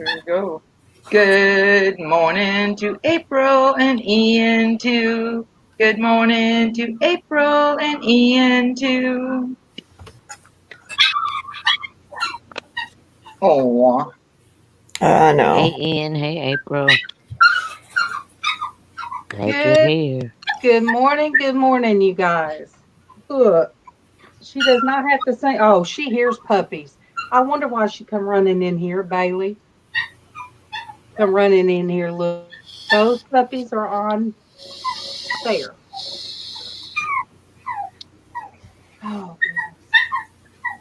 Here we go. Good morning to April and Ian too. Good morning to April and Ian too. Oh, No. Hey Ian, hey April. Glad you're Good here. good morning, you guys. Look, she does not have to say, oh, she hears puppies. I wonder why she come running in here, Bailey. Come running in here. Look, those puppies are on there. Oh, goodness.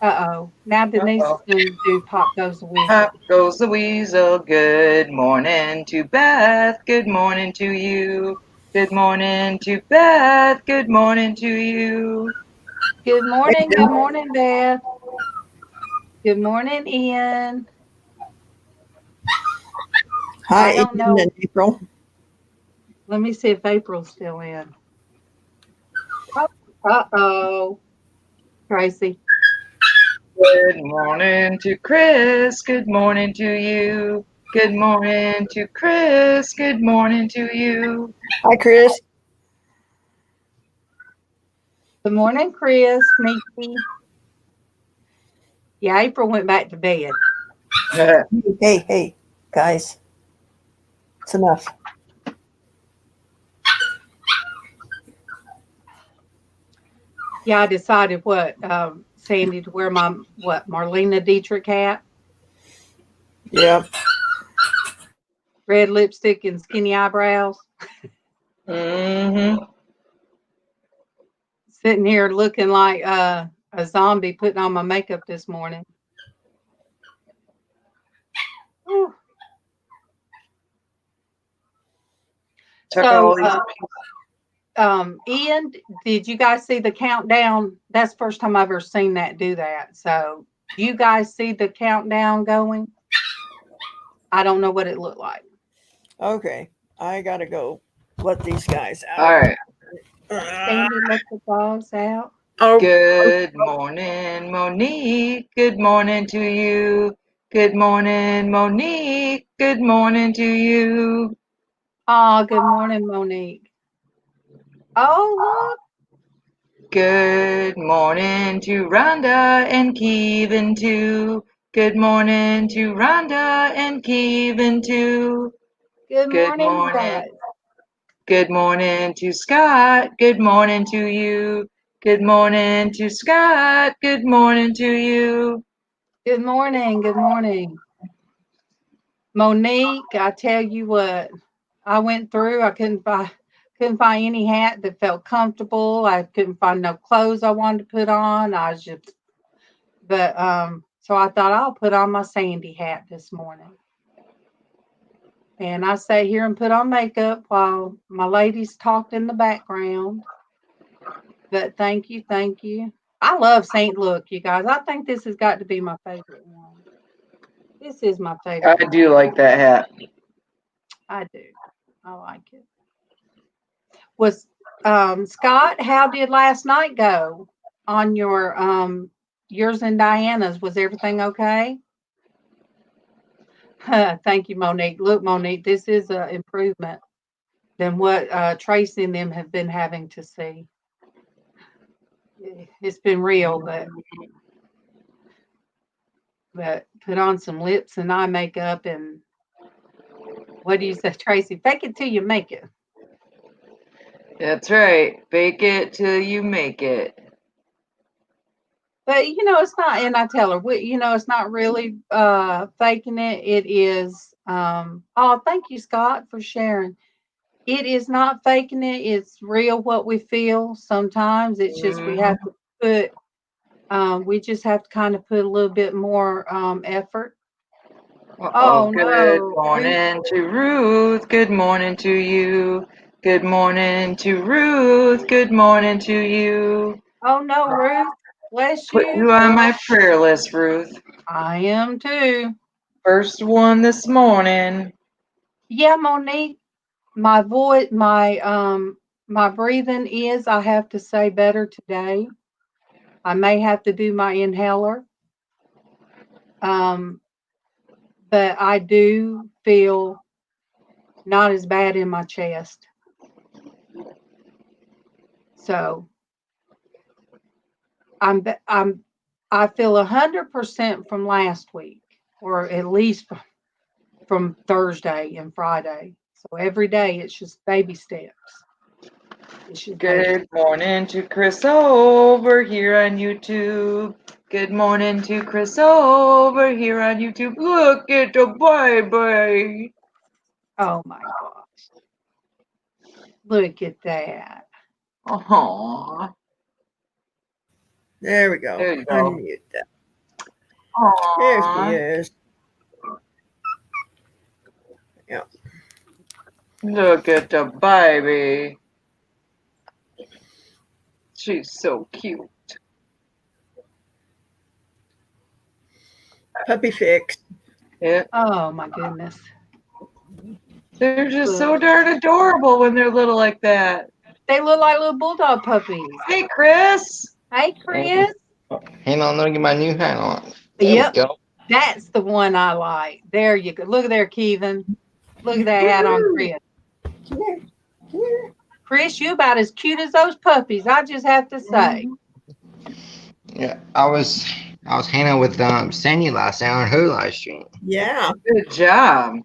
Uh-oh. Now Denise is uh-oh. going to do Pop Goes the Up Weasel. goes the weasel. Good morning to Beth. Good morning to you. Good morning to Beth. Good morning to you. Good morning, Beth. Good morning, Ian. Hi, I don't Ian know. and April. Let me see if April's still in. Oh, uh-oh. Tracy. Good morning to Chris. Good morning to you. Good morning to Chris. Good morning to you. Hi, Chris. Good morning, Chris. Sneaky. Yeah, April went back to bed. Hey, guys. It's enough. Yeah, I decided Sandy, to wear my Marlena Dietrich hat, Yeah. red lipstick and skinny eyebrows. Mm-hmm. Sitting here looking like a zombie putting on my makeup this morning. Whew. Took all So, these. Ian, did you guys see the countdown? That's the first time I've ever seen that do that. So, do you guys see the countdown going? I don't know what it looked like. Okay. I gotta go let these guys All out. right. Sandy let the dogs out. Oh, Good morning, Monique. Good morning to you. Good morning, Monique. Good morning to you. Oh, good morning, Monique. Oh, Good morning to Rhonda and Kevin too. Good morning to Rhonda and Kevin too. look. Good Good morning, you morning. guys. Good morning to Scott. Good morning to you. Good morning to Scott. Good morning to you. Good morning. Good morning. Monique, I tell you what, I went through, I couldn't find any hat that felt comfortable. I couldn't find no clothes I wanted to put on. I was just but so I thought I'll put on my Sandy hat this morning. And I sat here and put on makeup while my ladies talked in the background. But thank you, thank you. I love Saint Look, you guys. I think this has got to be my favorite one. This is my I favorite one. do like that hat. I do. I like it. Was Scott, how did last night go on your yours and Diana's? Was everything okay? Thank you, Monique. Look, Monique, this is an improvement than what Tracy and them have been having to see. It's been real, but put on some lips and eye makeup and what do you say, Tracy? Fake it till you make it. That's right. Fake it till you make it. But it's not. And I tell her, it's not really faking it. It is. Oh, thank you, Scott, for sharing. It is not faking it. It's real what we feel. Sometimes it's just we Mhm. have to put. We just have to kind of put a little bit more effort. Uh-oh. Oh Good no, Ruth. morning to Ruth. Good morning to you. Good morning to Ruth. Good morning to you. Oh no, Ruth. Bless Put you, you on girl. my prayer list, Ruth. I am too. First one this morning. Yeah, Monique. My voice, my breathing is, I have to say, better today. I may have to do my inhaler. Um, but I do feel not as bad in my chest. So I feel 100% from last week, or at least from Thursday and Friday. So every day it's just baby steps. Good morning to Chris over here on YouTube. Good morning to Chris over here on YouTube. Look at the baby. Oh my gosh. Look at that. Aww. There we go. There you go. Unmute that. Aww. There she is. Yeah. Look at the baby. She's so cute. Puppy fix. Yeah. Oh my goodness. They're just so darn adorable when they're little like that. They look like little bulldog puppies. Hey, Chris. Hey, Chris. Hang on, let me get my new hat on. There we go. That's the one I like. There you go. Look at there, Kevin. Look at that hat on Chris. Chris, you about as cute as those puppies. I just have to say. Yeah, I was hanging out with Sandy last night on her live stream. Yeah. Good job.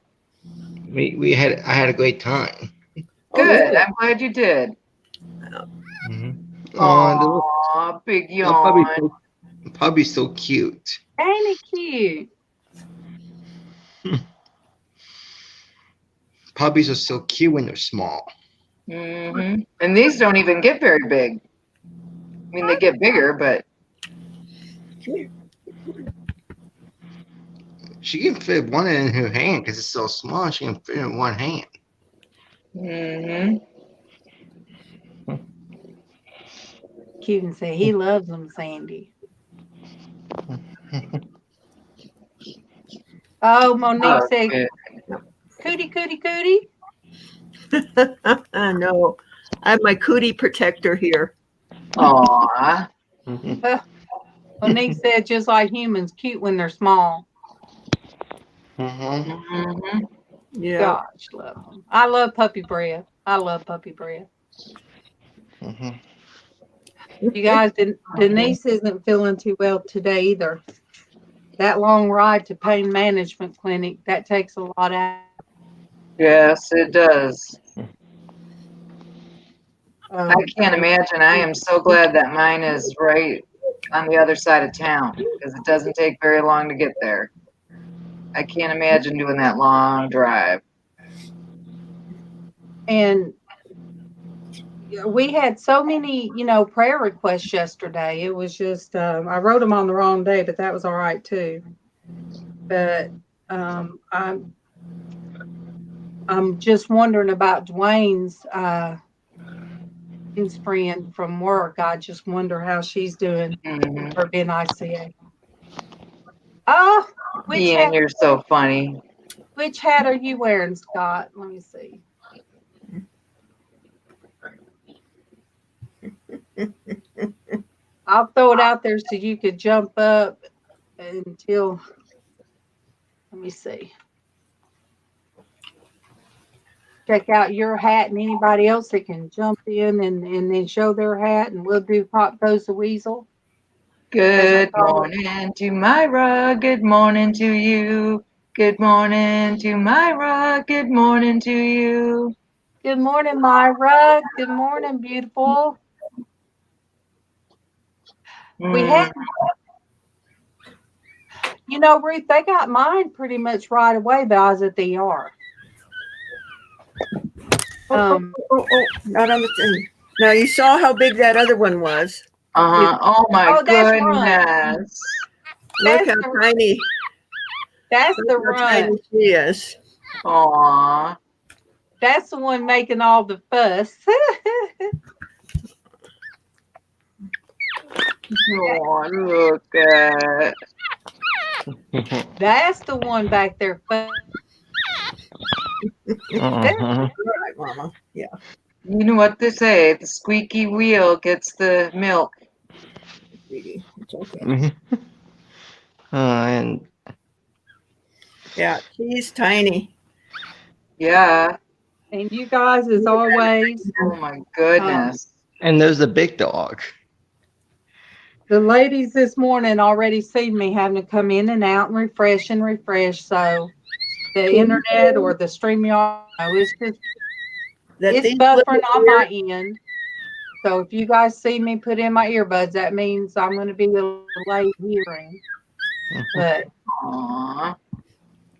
I had a great time. Good. I'm glad you did. Mm-hmm. Aw, big yawn. Puppy's so cute. Ain't it cute? Puppies are so cute when they're small. Mm-hmm. And these don't even get very big. I mean, they get bigger, but She can fit one in her hand because it's so small. She can fit in one hand. mm-hmm. Cute and say he loves them, Sandy. Oh, Monique said, Okay. cootie, cootie, cootie. I know. I have my cootie protector here. Aw. Monique said, just like humans, cute when they're small. Mm-hmm. Yeah. Gosh, love them. I love puppy breath. I love puppy breath. You guys, Denise isn't feeling too well today either. That long ride to pain management clinic, that takes a lot out. Yes, it does. I can't imagine. I am so glad that mine is right on the other side of town because it doesn't take very long to get there. I can't imagine doing that long drive. And we had so many, prayer requests yesterday. It was just, I wrote them on the wrong day, but that was all right too. But I'm just wondering about Dwayne's his friend from work. I just wonder how she's doing for being ICA. Oh, Ian, you're so funny. Which hat are you wearing, Scott? Let me see. I'll throw it out there so you could jump up until, let me see. Check out your hat and anybody else that can jump in and then show their hat, and we'll do Pop Goes the Weasel. Good morning to Myra. Good morning to you. Good morning to Myra. Good morning to you. Good morning, Myra. Good morning, beautiful. We had, Ruth, they got mine pretty much right away, but I was at the ER. Not on the thing. Now you saw how big that other one was. Oh my goodness. Look how tiny. That's the run. Tiny she is. Aw. That's the one making all the fuss. Oh, look at. That's the one back there. Right, Mama. Yeah. You know what they say, the squeaky wheel gets the milk. It's okay. And Yeah, she's tiny. Yeah. And you guys, as always, Oh my goodness. And there's a big dog. the ladies this morning already seen me having to come in and out and refresh. So the internet or the StreamYard, it's buffering on my end. So if you guys see me put in my earbuds, that means I'm going to be a little late hearing. But Aww.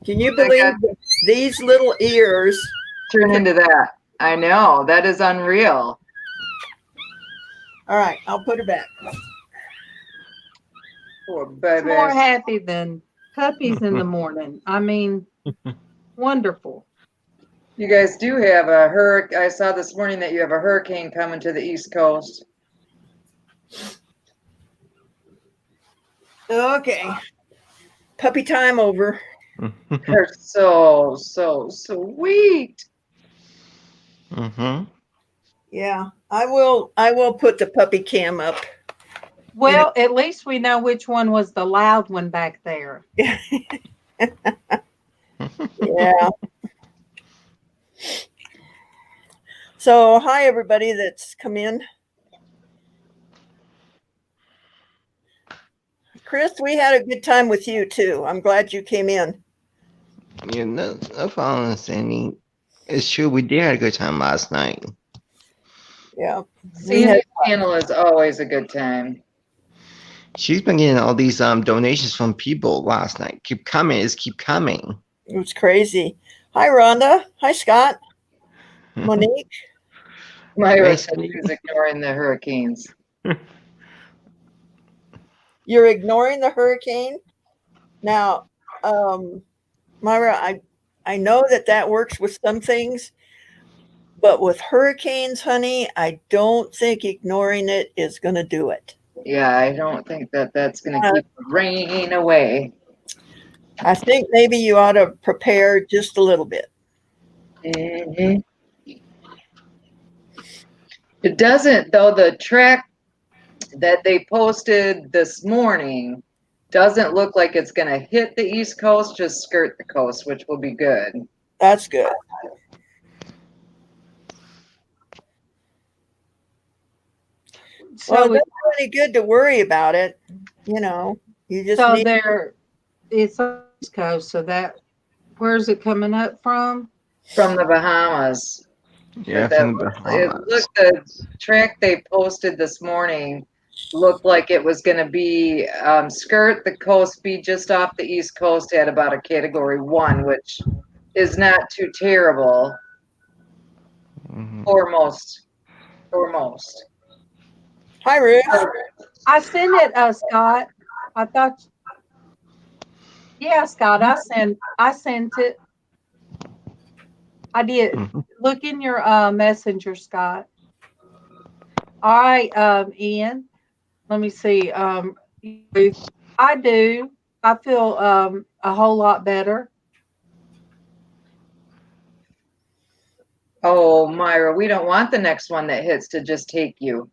Can you believe that these little ears Turn into that. I know. That is unreal. All right, I'll put her back. Poor it's baby. more happy than puppies in the morning. I mean, wonderful. You guys do have a hurricane. I saw this morning that you have a hurricane coming to the East Coast. Okay. Puppy time over. They're so sweet. Mm-hmm. Yeah, I will put the puppy cam up. Well, at least we know which one was the loud one back there. Yeah. So, hi everybody that's come in. Chris, we had a good time with you too. I'm glad you came in. Yeah, no problem, Sandy. It's true. We did have a good time last night. Yeah. Sandy's channel is always a good time. She's been getting all these donations from people last night. Keep coming. Keep coming. It was crazy. Hi, Rhonda. Hi, Scott. Monique. Myra said she's ignoring the hurricanes. You're ignoring the hurricane? Now, Myra, I know that works with some things, but with hurricanes, honey, I don't think ignoring it is going to do it. Yeah, I don't think that's going to keep the rain away. I think maybe you ought to prepare just a little bit. Mm-hmm. It doesn't, though. The track that they posted this morning doesn't look like it's going to hit the East Coast, just skirt the coast, which will be good. That's good. So it's really good to worry about it. You know, you just so need. It's on the East Coast. So where's it coming up from? From the Bahamas. Yeah, from the Bahamas. The track they posted this morning looked like it was going to be skirt the coast, be just off the East Coast at about a Category 1, which is not too terrible for most. Hi, Ruth. I sent it, Scott. I thought. Yeah, Scott. I sent it. I did. Look in your messenger, Scott. All right, Ian. Let me see. I do. I feel a whole lot better. Oh, Myra, we don't want the next one that hits to just take you.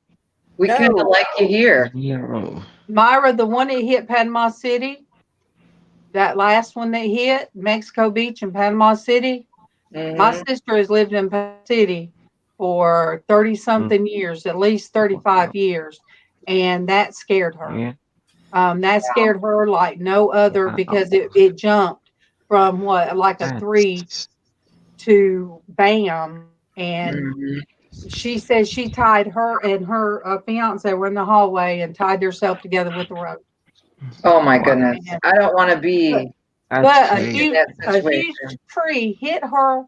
We kind of like you here. No. Myra, the one that hit Panama City, that last one that hit Mexico Beach and Panama City. Mm-hmm. My sister has lived in Panama City for 30-something years, at least 35 years, and that scared her. Yeah. That scared her like no other because it jumped from like a 3 to bam, and she says she tied her and her fiance were in the hallway and tied herself together with the rope. Oh my goodness! I don't want to be. But a huge tree hit her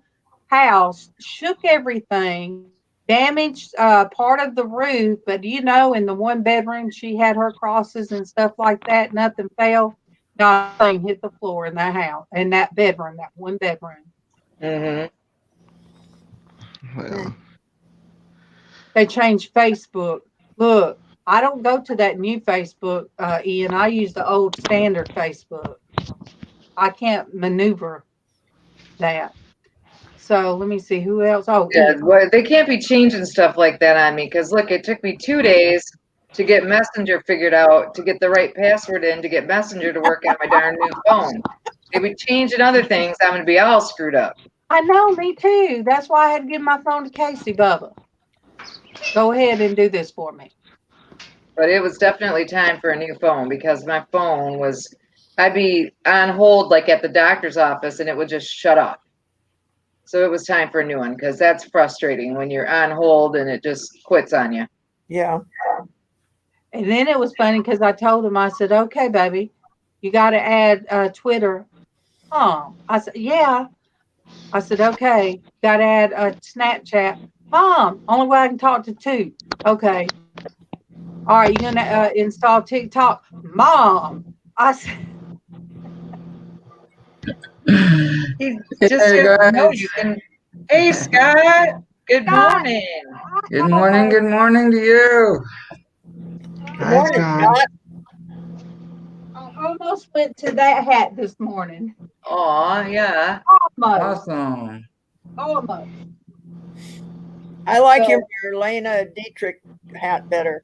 house, shook everything, damaged part of the roof. But in the one bedroom, she had her crosses and stuff like that. Nothing fell. Nothing hit the floor in that house, in that bedroom, that one bedroom. Mm-hmm. Well. They changed Facebook. Look, I don't go to that new Facebook, Ian. I use the old standard Facebook. I can't maneuver that. So let me see who else. Oh, yeah. Well, they can't be changing stuff like that on me because look, it took me 2 days to get Messenger figured out, to get the right password in, to get Messenger to work on my darn new phone. If we change in other things, I'm gonna be all screwed up. I know, me too. That's why I had to give my phone to Casey, Bubba. Go ahead and do this for me. But it was definitely time for a new phone because my phone was, I'd be on hold like at the doctor's office and it would just shut off. So it was time for a new one because that's frustrating when you're on hold and it just quits on you. Yeah. And then it was funny because I told him, I said, okay, baby, you got to add Twitter. Mom, I said, yeah. I said, okay, got to add Snapchat. Mom, only way I can talk to two. Okay. All right, you're going to install TikTok. Mom, I said, He Hey just no, guys. you can. Hey Scott, good Scott. morning. Good morning. Good morning to you. Good Hi, morning, Scott. Scott. I almost went to that hat this morning. Aw, yeah. Almost. Awesome. Almost. I like So- your Marlena Dietrich hat better.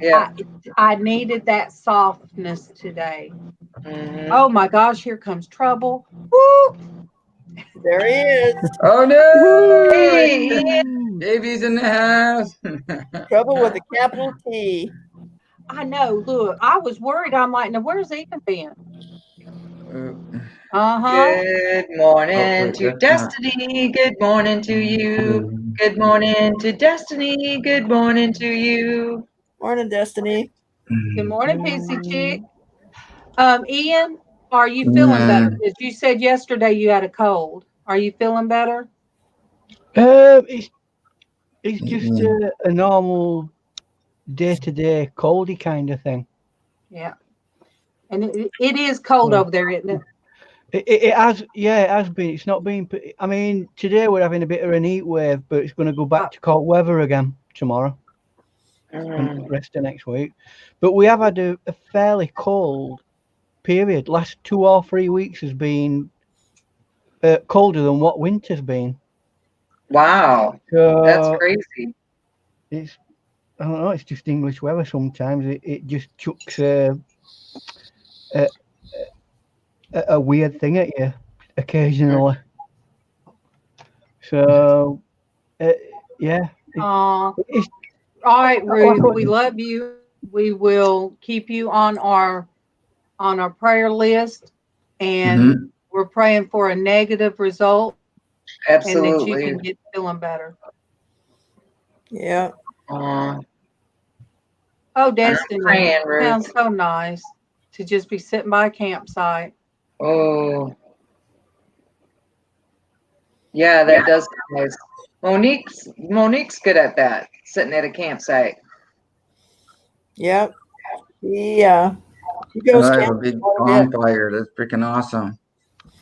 Yeah. I needed that softness today. Mhm. Oh my gosh, here comes trouble. Woo! There he is. Oh no! Hey, Baby's in the house. Trouble with a capital T. I know. Look, I was worried. I'm like, now where's Ethan been? Uh-huh. good morning Oh, wait, to that's not- Destiny. Good morning to you. Good morning to Destiny. Good morning to you. Morning, Destiny. Good morning, PC Chick. Ian, are you feeling Yeah. better? Because you said yesterday you had a cold. Are you feeling better? It's just a normal day-to-day coldy kind of thing. Yeah. And it is cold Yeah. over there, isn't it? It has, yeah, it has been. It's not been. I mean, today we're having a bit of an heat wave, but it's going to go back to cold weather again tomorrow and the rest of next week. But we have had a fairly cold period. Last 2 or 3 weeks has been colder than what winter's been. Wow, that's So crazy. it's, I don't know. It's just English weather. Sometimes it just chucks a weird thing at you occasionally. So, yeah. It's, All right, Ruth, we love you. We will keep you on our prayer list, and we're praying for a negative result and that you Absolutely. can get feeling better. Yeah. Aw, Oh, Destiny, praying, Ruth. sounds so nice to just be sitting by a campsite. Oh, yeah, that does sound nice. Monique's good at that, sitting at a campsite. Yep. Yeah. He I goes have a camping big quite a bit. bonfire. That's freaking awesome.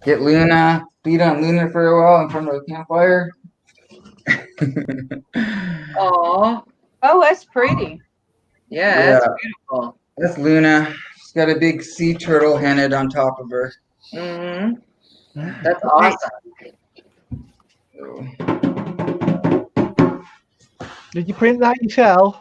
Get Luna, beat on Luna for a while in front of the campfire. Aw, Oh, that's pretty. yeah, that's beautiful. That's Luna. She's got a big sea turtle head on top of her. Mm-hmm. That's awesome. did you print that yourself?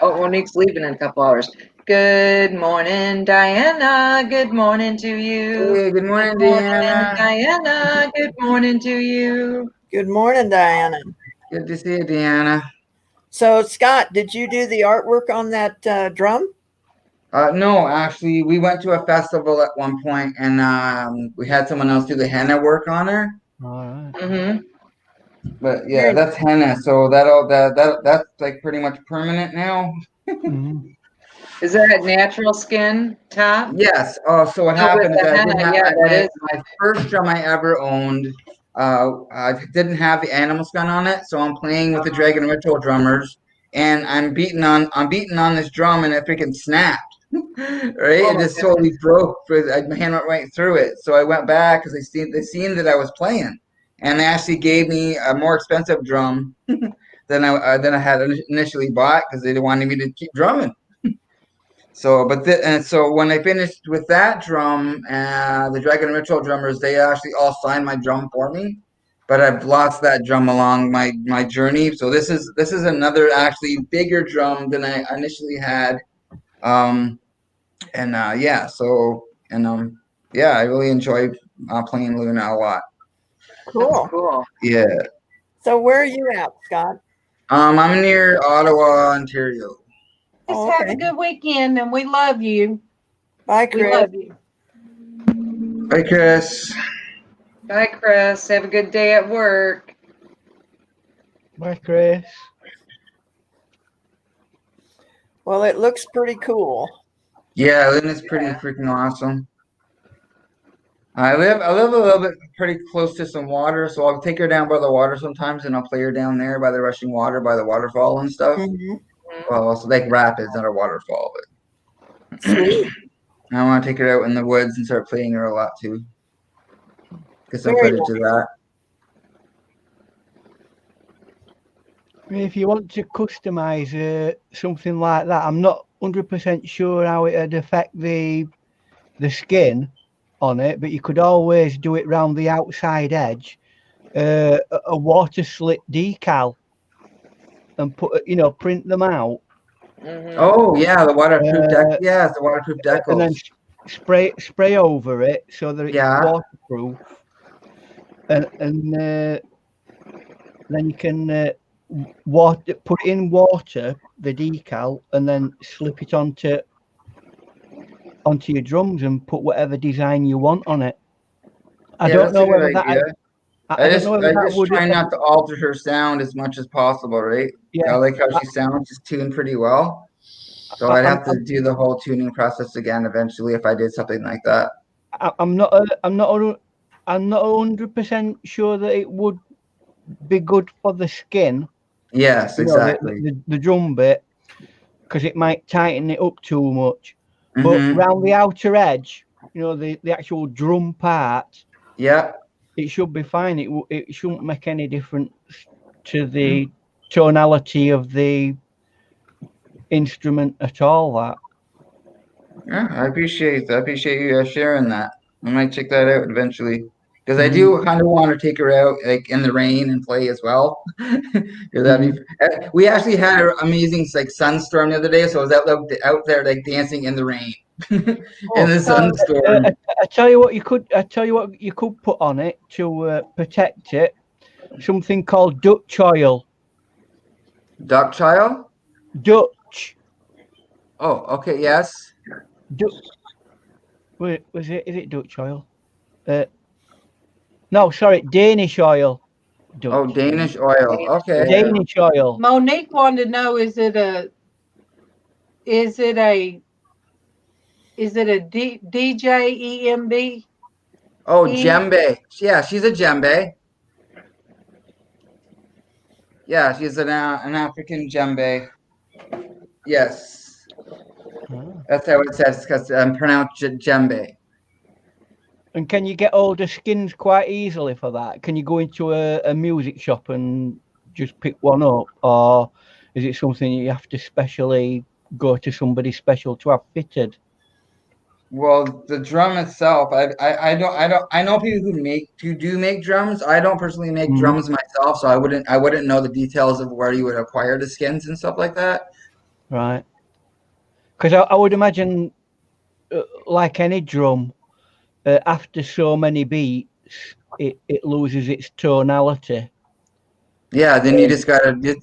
Oh, Monique's leaving in a couple hours. Good morning, Diana. Good morning to you. Hey, good morning, Good morning, Deanna. Diana. Good morning to you. Good morning, Diana. Good to see you, Deanna. So, Scott, did you do the artwork on that drum? No, actually, we went to a festival at one point, and we had someone else do the henna work on her. All right. Mm-hmm. But yeah, that's henna, so that's like pretty much permanent now. Mm. Is that natural skin top? Yes. Oh, so what Oh, with happened is the I henna, didn't have yeah, that is. my first drum I ever owned. I didn't have the animal skin on it, so I'm playing with the Dragon Ritual drummers, and I'm beating on this drum, and it freaking snapped. Right, Oh it my just totally broke. My hand went right through it. So I went back because they seen that I was playing, and they actually gave me a more expensive drum than I had initially bought because they wanted me to keep drumming. So, so when I finished with that drum, the Dragon Ritual drummers, they actually all signed my drum for me. But I've lost that drum along my journey. So this is another actually bigger drum than I initially had. Yeah, so And yeah, I really enjoy playing Luna a lot. Cool. Cool. Yeah. So where are you at, Scott? I'm near Ottawa, Ontario. Just Oh, have okay. a good weekend, and we love you. Bye, We Chris. love you. Bye, Chris. Bye, Chris. Have a good day at work. Bye, Chris. Well, it looks pretty cool. Yeah, Luna's pretty freaking awesome. I live a little bit pretty close to some water, so I'll take her down by the water sometimes, and I'll play her down there by the rushing water, by the waterfall and stuff. Mhm. Well, also like rapids, not a waterfall, but Sweet. I want to take her out in the woods and start playing her a lot too. Get some Very footage of that. If you want to customize something like that, I'm not 100% sure how it'd affect the skin on it, but you could always do it round the outside edge, a water slit decal, and put, print them out. Mhm. Oh yeah, the waterproof deck. Yeah, it's the waterproof And then decals. spray over it so that it's Yeah. waterproof, and then you can put it in water, the decal, and then slip it onto your drums and put whatever design you want on it. I Yeah, don't that's know a good whether that. idea. I don't know whether I that just would. try not to alter her sound as much as possible, right? Yeah. I like how she sounds. She's tuned pretty well. So I'd have to do the whole tuning process again eventually if I did something like that. I'm not 100% sure that it would be good for the skin. Yes, exactly. The drum bit, because it might tighten it up too much. But Mhm. round the outer edge, the actual drum part, Yeah. it should be fine. It shouldn't make any difference to the tonality of the instrument at all. That. Yeah, I appreciate that. I appreciate you sharing that. I might check that out eventually. Because I do kind of want to take her out like in the rain and play as well. 'Cause that'd be, we actually had an amazing like sunstorm the other day, so I was out there like dancing in the rain in the sunstorm. I tell you what you could put on it to protect it. Something called Dutch oil. Duck child? Dutch. Oh, okay, yes. Wait, is it Dutch oil? No, sorry, Danish oil. Dutch. Oh, Danish oil. Okay. Danish oil. Monique wanted to know: is it a DJ EMB? Oh, djembe. Yeah, she's a djembe. Yeah, she's an African djembe. Yes. That's how it says, because I'm pronounced djembe. And can you get older skins quite easily for that? Can you go into a music shop and just pick one up, or is it something you have to specially go to somebody special to have fitted? Well, the drum itself, I know people who do make drums. I don't personally make drums myself, so I wouldn't know the details of where you would acquire the skins and stuff like that. Right. Because I would imagine, like any drum, after so many beats, it loses its tonality. Yeah, then you just gotta you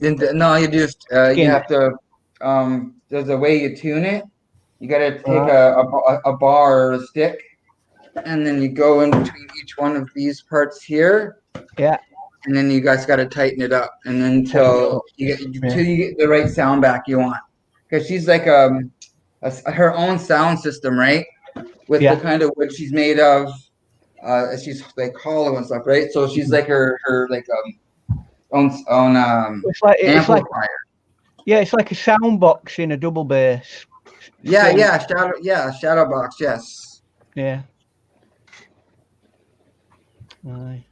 have to there's a way you tune it. You gotta take a bar or a stick, and then you go in between each one of these parts here. Yeah. And then you guys gotta tighten it up, and then until you get the right sound back you want. Because she's like her own sound system, right? With the kind of what she's made of. She's like hollow and stuff, right? So she's like her like own amplifier. It's like a sound box in a double bass. Shadow box, yes. Yeah. Aye.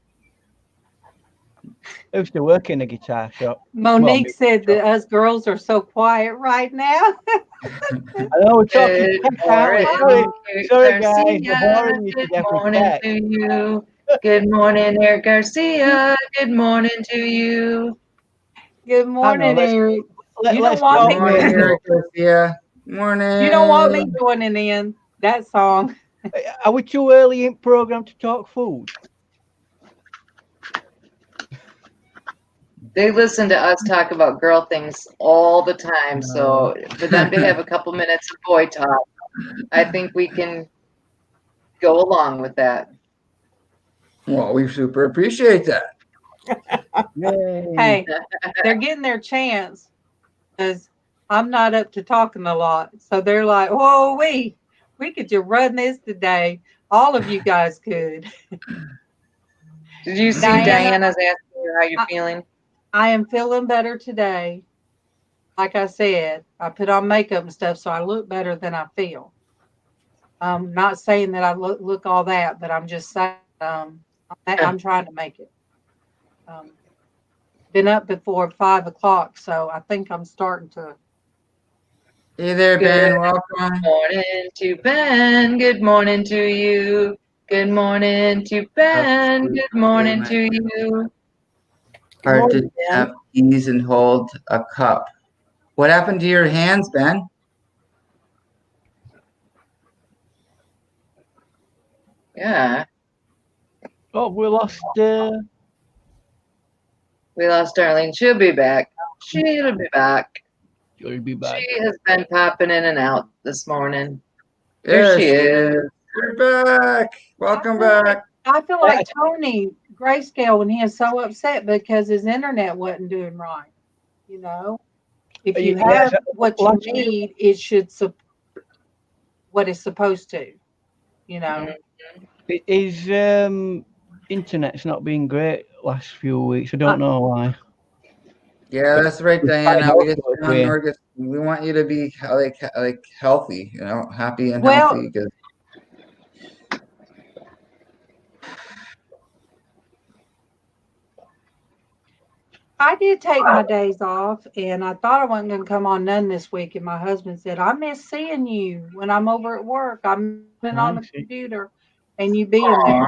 I used to work in a guitar shop. Monique said that us girls are so quiet right now. I know we're talking. Sorry guys, we're boring you to death with tech. To you. Good morning, Eric Garcia. Good morning to you. Good morning, Eric. Good morning, Eric Garcia. Morning. You don't want me joining in that song. Are we too early in program to talk food? They listen to us talk about girl things all the time. So for them to have a couple minutes of boy talk, I think we can go along with that. Well, we super appreciate that. Yay. Hey, they're getting their chance because I'm not up to talking a lot. So they're like, whoa, we could just run this today. All of you guys could. Did you see Diana, Diana's asking you how you're feeling? I am feeling better today. Like I said, I put on makeup and stuff, so I look better than I feel. I'm not saying that I look all that, but I'm just saying I'm trying to make it. Been up before 5 o'clock, so I think I'm starting to. Hey there, Ben. Welcome. Good morning to Ben. Good morning to you. Good morning to Ben. Good morning to you. Hard to Morning, Ben. tap keys and hold a cup. What happened to your hands, Ben? Yeah, Oh, we lost. we lost Darlene. She'll be back. She'll be back. You'll be back. She has been popping in and out this morning. There Here she is. You're back. Welcome back. I feel like Tony Grayscale when he is so upset because his internet wasn't doing right. You know, if you Yeah, have what you need, it should support what it's supposed to. You know. His internet's not been great last few weeks. I don't know why. Yeah, that's right, It's Diana. fine, We just hopefully. we want you to be like healthy, happy and Well, healthy. 'Cause I did take my days off, and I thought I wasn't going to come on none this week. And my husband said, "I miss seeing you when I'm over at work. I'm on the computer, and you being there."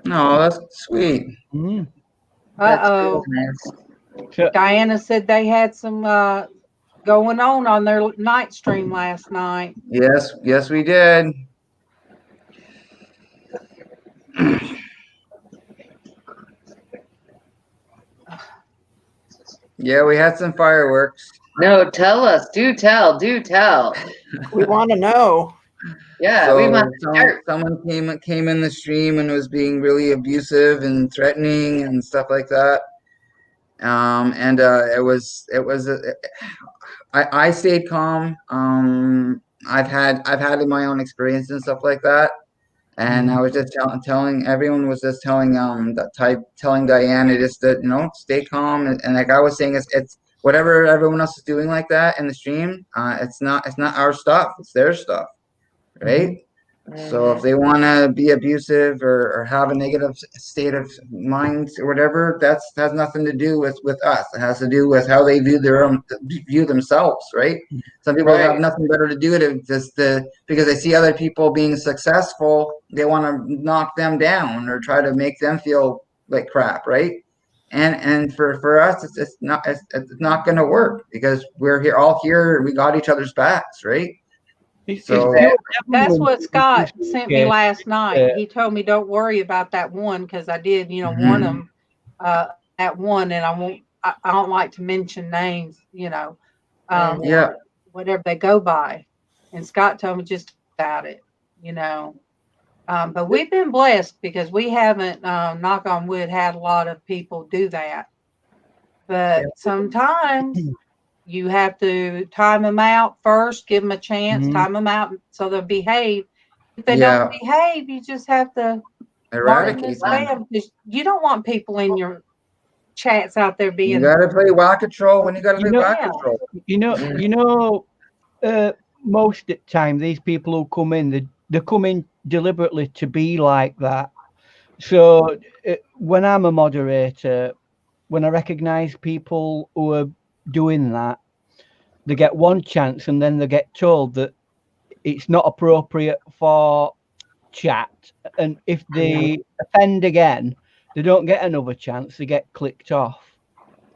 no, that's sweet. Mm. That's Uh-oh. really nice. So, Diana said they had some going on their night stream last night. Yes, we did. Yeah, we had some fireworks. No, tell us. Do tell. Do tell. We want to know. Yeah, we want to start. Someone came in the stream and was being really abusive and threatening and stuff like that. I stayed calm. I've had my own experience and stuff like that. And I was just telling everyone was just telling Diana just that stay calm and like I was saying it's whatever everyone else is doing like that in the stream. It's not our stuff. It's their stuff, right? So if they want to be abusive or have a negative state of mind or whatever, that has nothing to do with us. It has to do with how they view themselves, right? Some people have nothing better to do because they see other people being successful, they want to knock them down or try to make them feel like crap, right? And for us, it's not going to work because we're all here and we got each other's backs, right? So that's what Scott sent me last night. He told me don't worry about that one because I did, warn him at one, and I don't like to mention names, whatever they go by. And Scott told me just about it, But we've been blessed because we haven't, knock on wood, had a lot of people do that. But sometimes you have to time them out first, give them a chance, time them out so they'll behave. If they don't behave, you just have to eradicate them. You don't want people in your chats out there being. You gotta play Whack Control when you gotta play Whack Control. Most of the time, these people who come in, they come in deliberately to be like that. So when I'm a moderator, when I recognise people who are doing that, they get one chance and then they get told that it's not appropriate for chat. And if they offend again, they don't get another chance. They get clicked off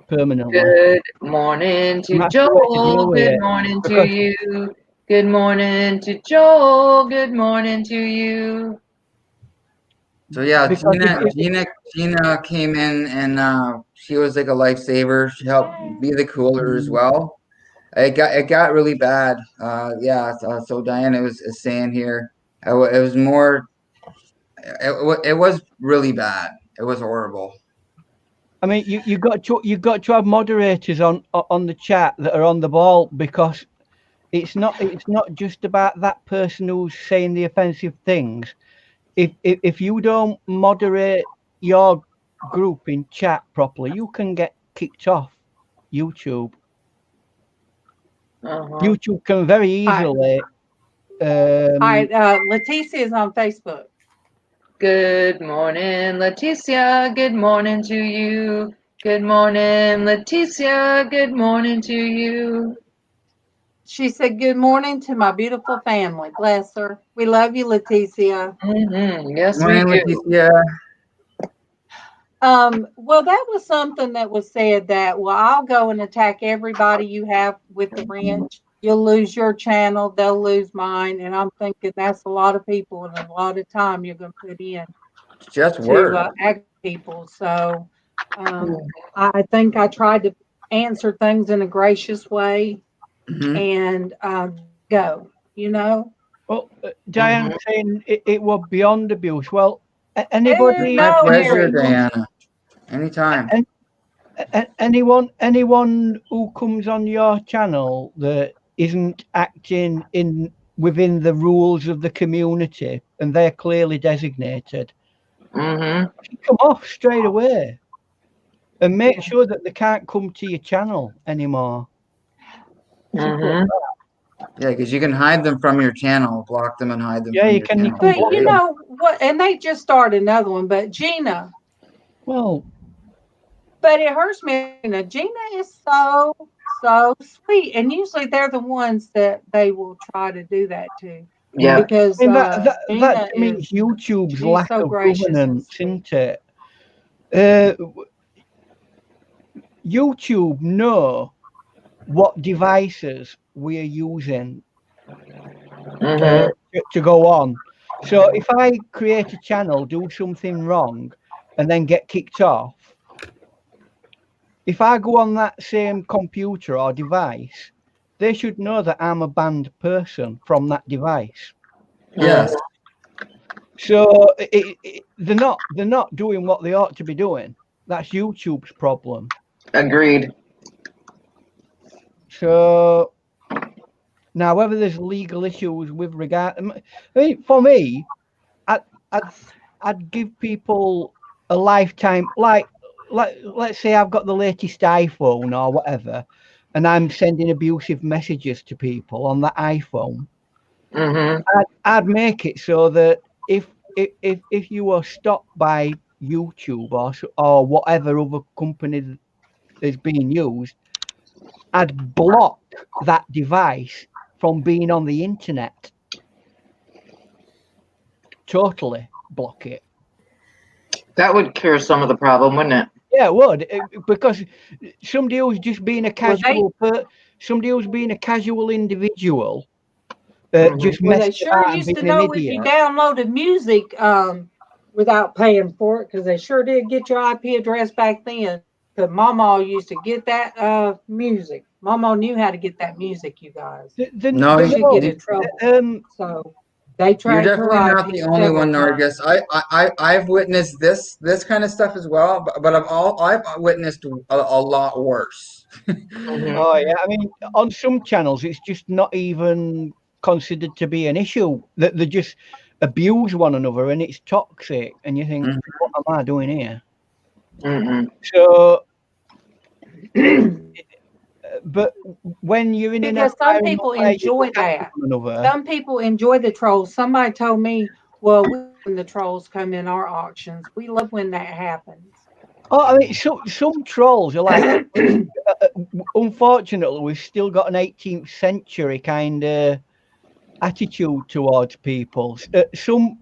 permanently. Good morning to Joel. Good morning to you. Good morning to Joel. Good morning to you. So yeah, Because Gina came in and she was like a lifesaver. She helped be the cooler as well. It got really bad. So Diana is saying here, it was more. It was really bad. It was horrible. I mean, you got to have moderators on the chat that are on the ball, because it's not just about that person who's saying the offensive things. If you don't moderate your group in chat properly, you can get kicked off YouTube. YouTube can very easily. Hi, Leticia is on Facebook. Good morning, Leticia. Good morning to you. Good morning, Leticia. Good morning to you. She said, "Good morning to my beautiful family. Bless her. We love you, Leticia." Yes, Morning, we do. Leticia. Well, that was something that was said that, well, I'll go and attack everybody you have with the ranch. You'll lose your channel, they'll lose mine. And I'm thinking that's a lot of people and a lot of time you're going to put in Just work. to act people. So I think I tried to answer things in a gracious way and go, you know. Well, Diane saying it was beyond abuse. Well, Anybody? My No, pleasure, Harry. Diana. Anytime. Anyone who comes on your channel that isn't acting within the rules of the community, and they're clearly designated, come off straight away, and make sure that they can't come to your channel anymore. Yeah, because you can hide them from your channel, block them and hide them. Yeah, from you your can. channel. But you know what? And they just started another one. But Gina. Well. But it hurts me. Gina is so sweet, and usually they're the ones that they will try to do that to. Yeah. Because that means YouTube's lack of governance, isn't it? YouTube know what devices we are using to go on. So if I create a channel, do something wrong, and then get kicked off, if I go on that same computer or device, they should know that I'm a banned person from that device. Yes. So they're not doing what they ought to be doing. That's YouTube's problem. Agreed. So now, whether there's legal issues with regard, I mean, for me, I'd give people a lifetime, like let's say I've got the latest iPhone or whatever, and I'm sending abusive messages to people on that iPhone. I'd make it so that if you were stopped by YouTube or whatever other company is being used, I'd block that device from being on the internet. Totally block it. That would cure some of the problem, wouldn't it? Yeah, it would, because somebody who's just being a casual, somebody who's being a casual individual, just they sure used to know if you downloaded music without paying for it, because they sure did get your IP address back then. Because MawMaw used to get that music. MawMaw knew how to get that music, you guys. No, you should get in trouble. So they tried. You're definitely not the only one, Nargis. I've witnessed this kind of stuff as well, but I've witnessed a lot worse. Oh yeah, I mean, on some channels it's just not even considered to be an issue. That they just abuse one another and it's toxic, and you think, what am I doing here? So, but when you're in because some people enjoy that. Some people enjoy the trolls. Somebody told me, well, when the trolls come in our auctions, we love when that happens. Oh, I mean, some trolls are like, unfortunately, we've still got an 18th century kind of attitude towards people. Some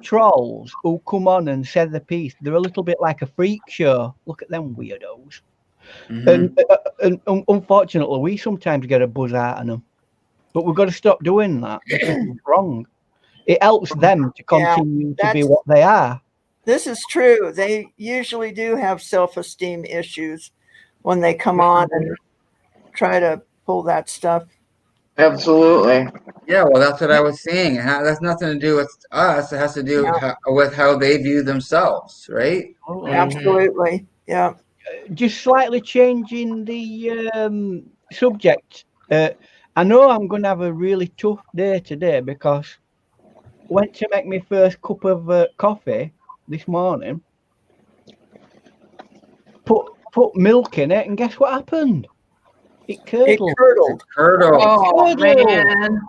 trolls who come on and say the piece, they're a little bit like a freak show. Look at them weirdos. And unfortunately, we sometimes get a buzz out of them. but we've got to stop doing that because it's wrong. It helps them to continue to be what they are. This is true. They usually do have self-esteem issues when they come on and try to pull that stuff. Absolutely. Yeah, well, that's what I was saying. That's nothing to do with us. It has to do with how they view themselves, right? Absolutely. Yeah. Just slightly changing the subject. I know I'm going to have a really tough day today because I went to make my first cup of coffee this morning. Put milk in it, and guess what happened? It curdled. Oh, man.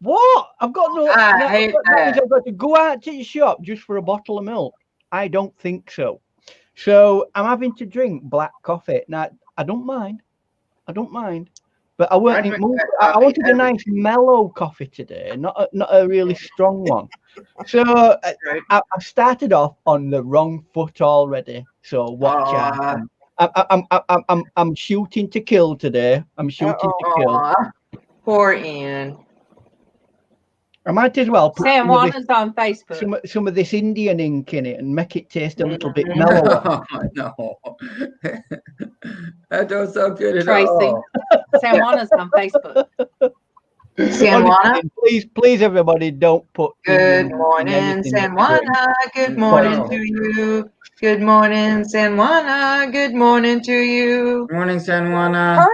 What? I've got no. I hate that. I've got to go out to the shop just for a bottle of milk. I don't think so. So I'm having to drink black coffee. Now I don't mind. But I wanted a nice mellow coffee today, not a really strong one. So I started off on the wrong foot already. So watch out. I'm shooting to kill today. I'm shooting to kill. Poor Ian. I might as well put Sam Juana's on Facebook. some of this Indian ink in it and make it taste a little bit mellower. No, that don't sound good at Traci. all. Sam Juana's on Facebook. San Juana. Please, everybody, don't put. Good morning, San Juana. Good morning to you. Good morning, San Juana. Good morning to you. Good morning, San Juana.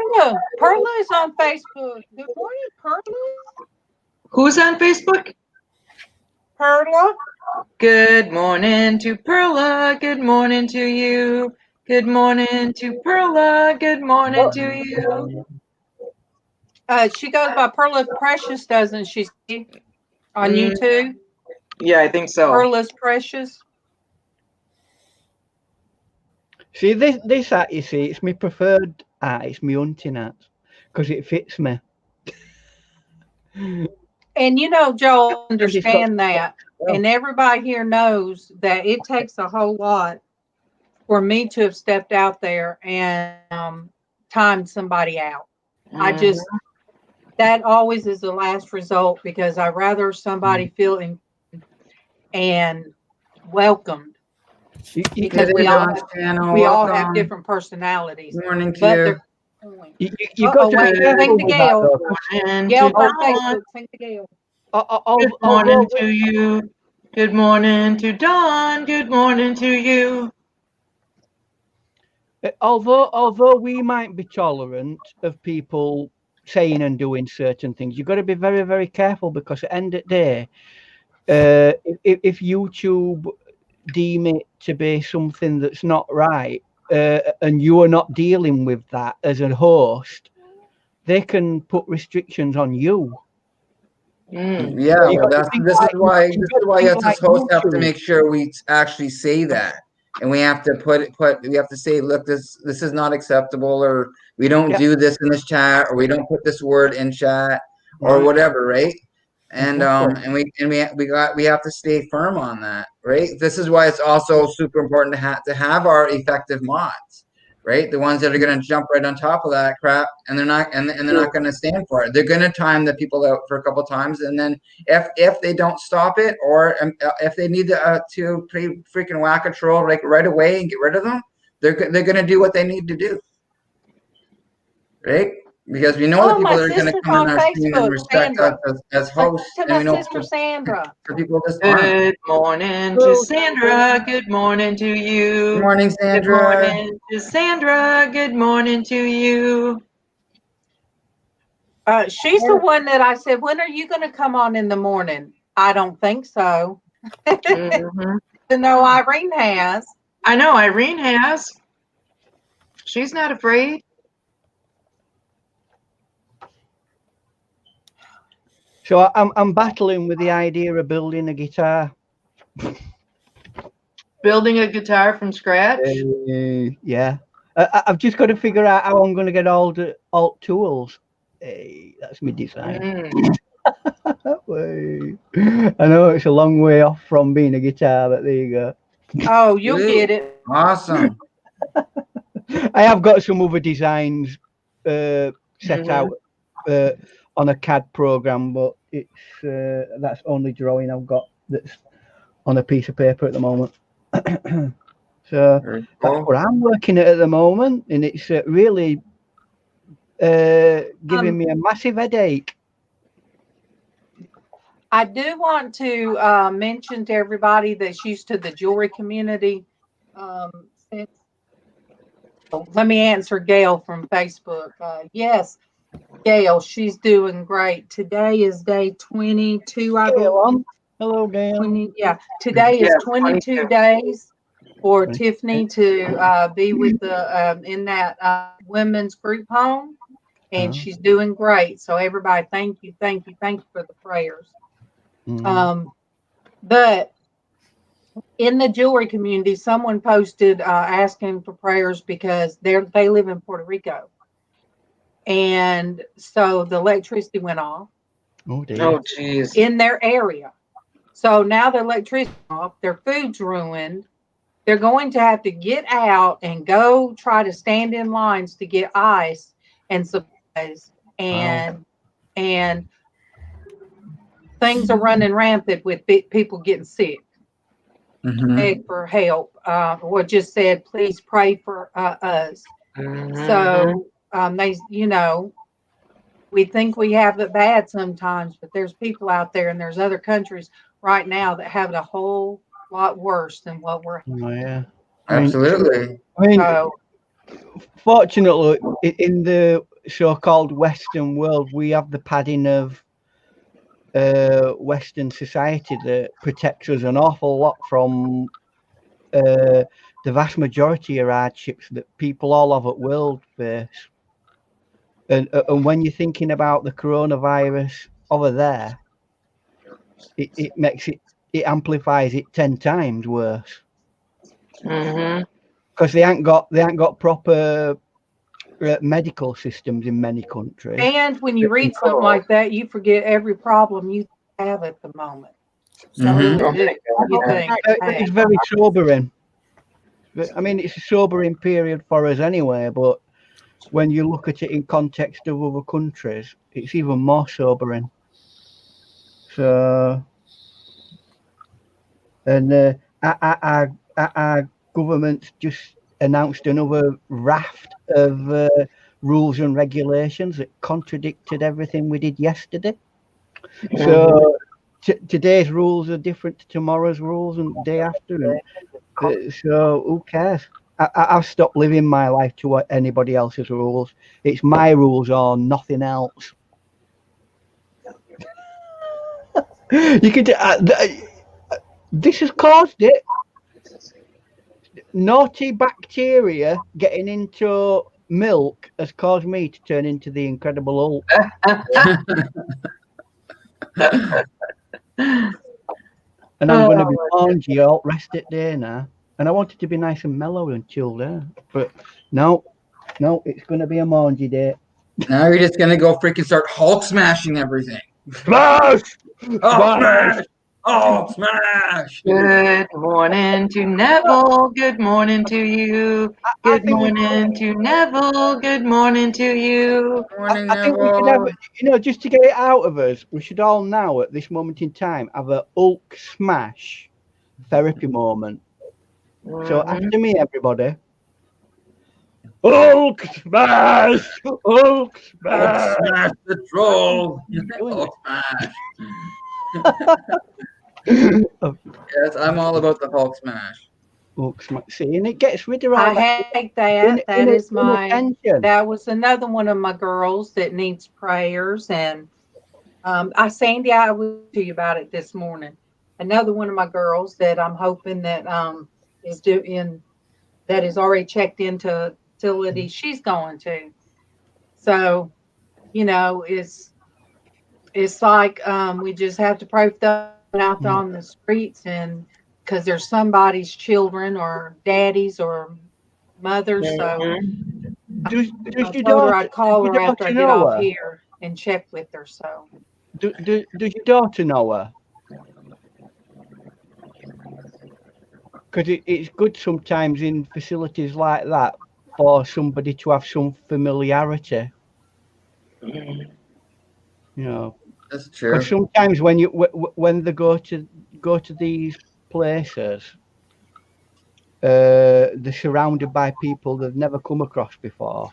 Perla is on Facebook. Good morning, Perla. Who's on Facebook? Perla. Good morning to Perla. Good morning to you. Good morning to Perla. Good morning to you. She goes by Perla Precious, doesn't she? On YouTube. Yeah, I think so. Perla's Precious. See this hat, you see, it's my preferred hat. It's my hunting hat because it fits me. And Joel, understand that. And everybody here knows that it takes a whole lot for me to have stepped out there and timed somebody out. That always is the last result because I'd rather somebody feel and welcomed. Because we all have different personalities. Good morning to you. You got to be careful with Gail. Gail on Facebook. Sing to Gail. Good morning to you. Good morning to Dawn. Good morning to you. Although we might be tolerant of people saying and doing certain things, you've got to be very, very careful because at the end of the day, if YouTube deem it to be something that's not right, and you are not dealing with that as a host, they can put restrictions on you. Yeah, well, this is why us as hosts have to make sure we actually say that, and we have to we have to say, look, this is not acceptable, or we don't do this in this chat, or we don't put this word in chat, or whatever, right? And we have to stay firm on that, right? This is why it's also super important to have our effective mods, right? The ones that are going to jump right on top of that crap, and they're not going to stand for it. They're going to time the people out for a couple of times, and then if they don't stop it, or if they need to play freaking whack a troll like right away and get rid of them, they're going to do what they need to do, right? Because we know the people that are going to come in our stream and respect us as hosts. To my sister Sandra. For people just Good morning to Sandra. Good morning to you. Good morning, Sandra. Good morning to Sandra. Good morning to you. She's the one that I said, when are you going to come on in the morning? I don't think so. No, Irene has. I know Irene has. She's not afraid. So I'm battling with the idea of building a guitar. Building a guitar from scratch? Yeah. I've just got to figure out how I'm going to get all the alt tools. Hey, that's my design. I know it's a long way off from being a guitar, but there you go. Oh, you'll get it. Awesome. I have got some other designs set out. on a CAD program, but it's that's only drawing I've got that's on a piece of paper at the moment. So Very that's cool. what I'm working at the moment, and it's really giving me a massive headache. I do want to mention to everybody that's used to the jewelry community. Since, let me answer Gail from Facebook. Yes, Gail, she's doing great. Today is day 22, I believe. Hello, Gail. 20, yeah, today is Yes, 22 22. days for 22. Tiffany to be with the in that women's group home, and she's doing great. So everybody, thank you for the prayers. But in the jewelry community, someone posted asking for prayers because they live in Puerto Rico, and so the electricity went off. Oh dear. Oh, geez. In their area. So now the electricity off, their food's ruined. They're going to have to get out and go try to stand in lines to get ice and supplies, and things are running rampant with people getting sick. Beg for help. Or just said, please pray for us. So they, we think we have it bad sometimes, but there's people out there and there's other countries right now that have it a whole lot worse than what we're having. Oh, yeah. Absolutely. I mean, So, fortunately, in the so-called Western world, we have the padding of Western society that protects us an awful lot from the vast majority of hardships that people all over the world face. And when you're thinking about the coronavirus over there, it makes it amplifies it 10 times worse. Because they ain't got proper medical systems in many countries. and when you read something like that, you forget every problem you have at the moment. So you think, It's very sobering. I mean, it's a sobering period for us anyway, but when you look at it in context of other countries, it's even more sobering. So, and our government's just announced another raft of rules and regulations that contradicted everything we did yesterday. So today's rules are different to tomorrow's rules and the day after. So who cares? I've stopped living my life to anybody else's rules. It's my rules or nothing else. You could. This has caused it. Naughty bacteria getting into milk has caused me to turn into the Incredible Hulk. And I'm going to be orangey all rest of the day now. And I want it to be nice and mellow and chilled out. But no, it's going to be a mangy day. Now you're just going to go freaking start Hulk smashing everything. Smash! Hulk smash! Hulk smash! Good morning to Neville. Good morning to you. Good morning to Neville. Good morning to you. Morning, I think we should have, just to get it out of us, we should all now at this moment in time have a Hulk smash therapy moment. So after me, everybody. Hulk smash! Hulk smash! Hulk smash the troll! Hulk smash! Yes, I'm all about the Hulk smash. Hulk smash. See, and it gets rid of all I that. hate that. That was another one of my girls that needs prayers. And Sandy, I will tell you about it this morning. Another one of my girls that I'm hoping that is already checked into facility she's going to. So, it's like we just have to pray for them out there on the streets, and because there's somebody's children or daddies or mothers. So Does I told her I'd call her after I get off here and check with her. So does your daughter know her? Because it's good sometimes in facilities like that for somebody to have some familiarity. You know, That's but true. sometimes when when they go to these places, they're surrounded by people they've never come across before.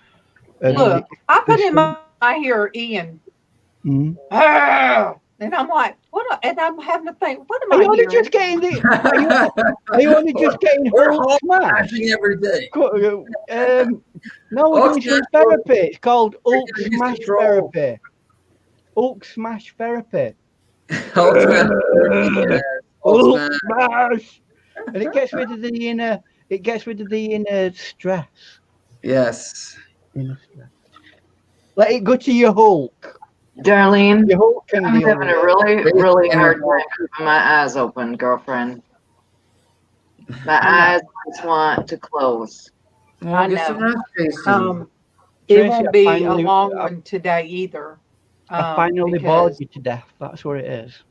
And Look, I put there's him on. I hear Ian. Mm. And I'm like, what? And I'm having to think, what am Are I you only hearing? just getting are you only just getting We're Hulk Hulk smash? smashing every day. No, we're doing some therapy. It's called Hulk He's Smash control. Therapy. Hulk Smash Therapy. Hulk smash. Yes. Hulk Hulk smash. Smash. And it gets rid of the inner. It gets rid of the inner stress. Yes. Inner stress. Let it go to your Hulk. Darlene, Your Hulk can I'm deal having with a it. really hard time keeping my eyes open, girlfriend. My eyes just want to close. Well, get some know. rest, Traci. It Traci, won't I be finally- a long one today either. I finally bored Because you to death. That's what it is.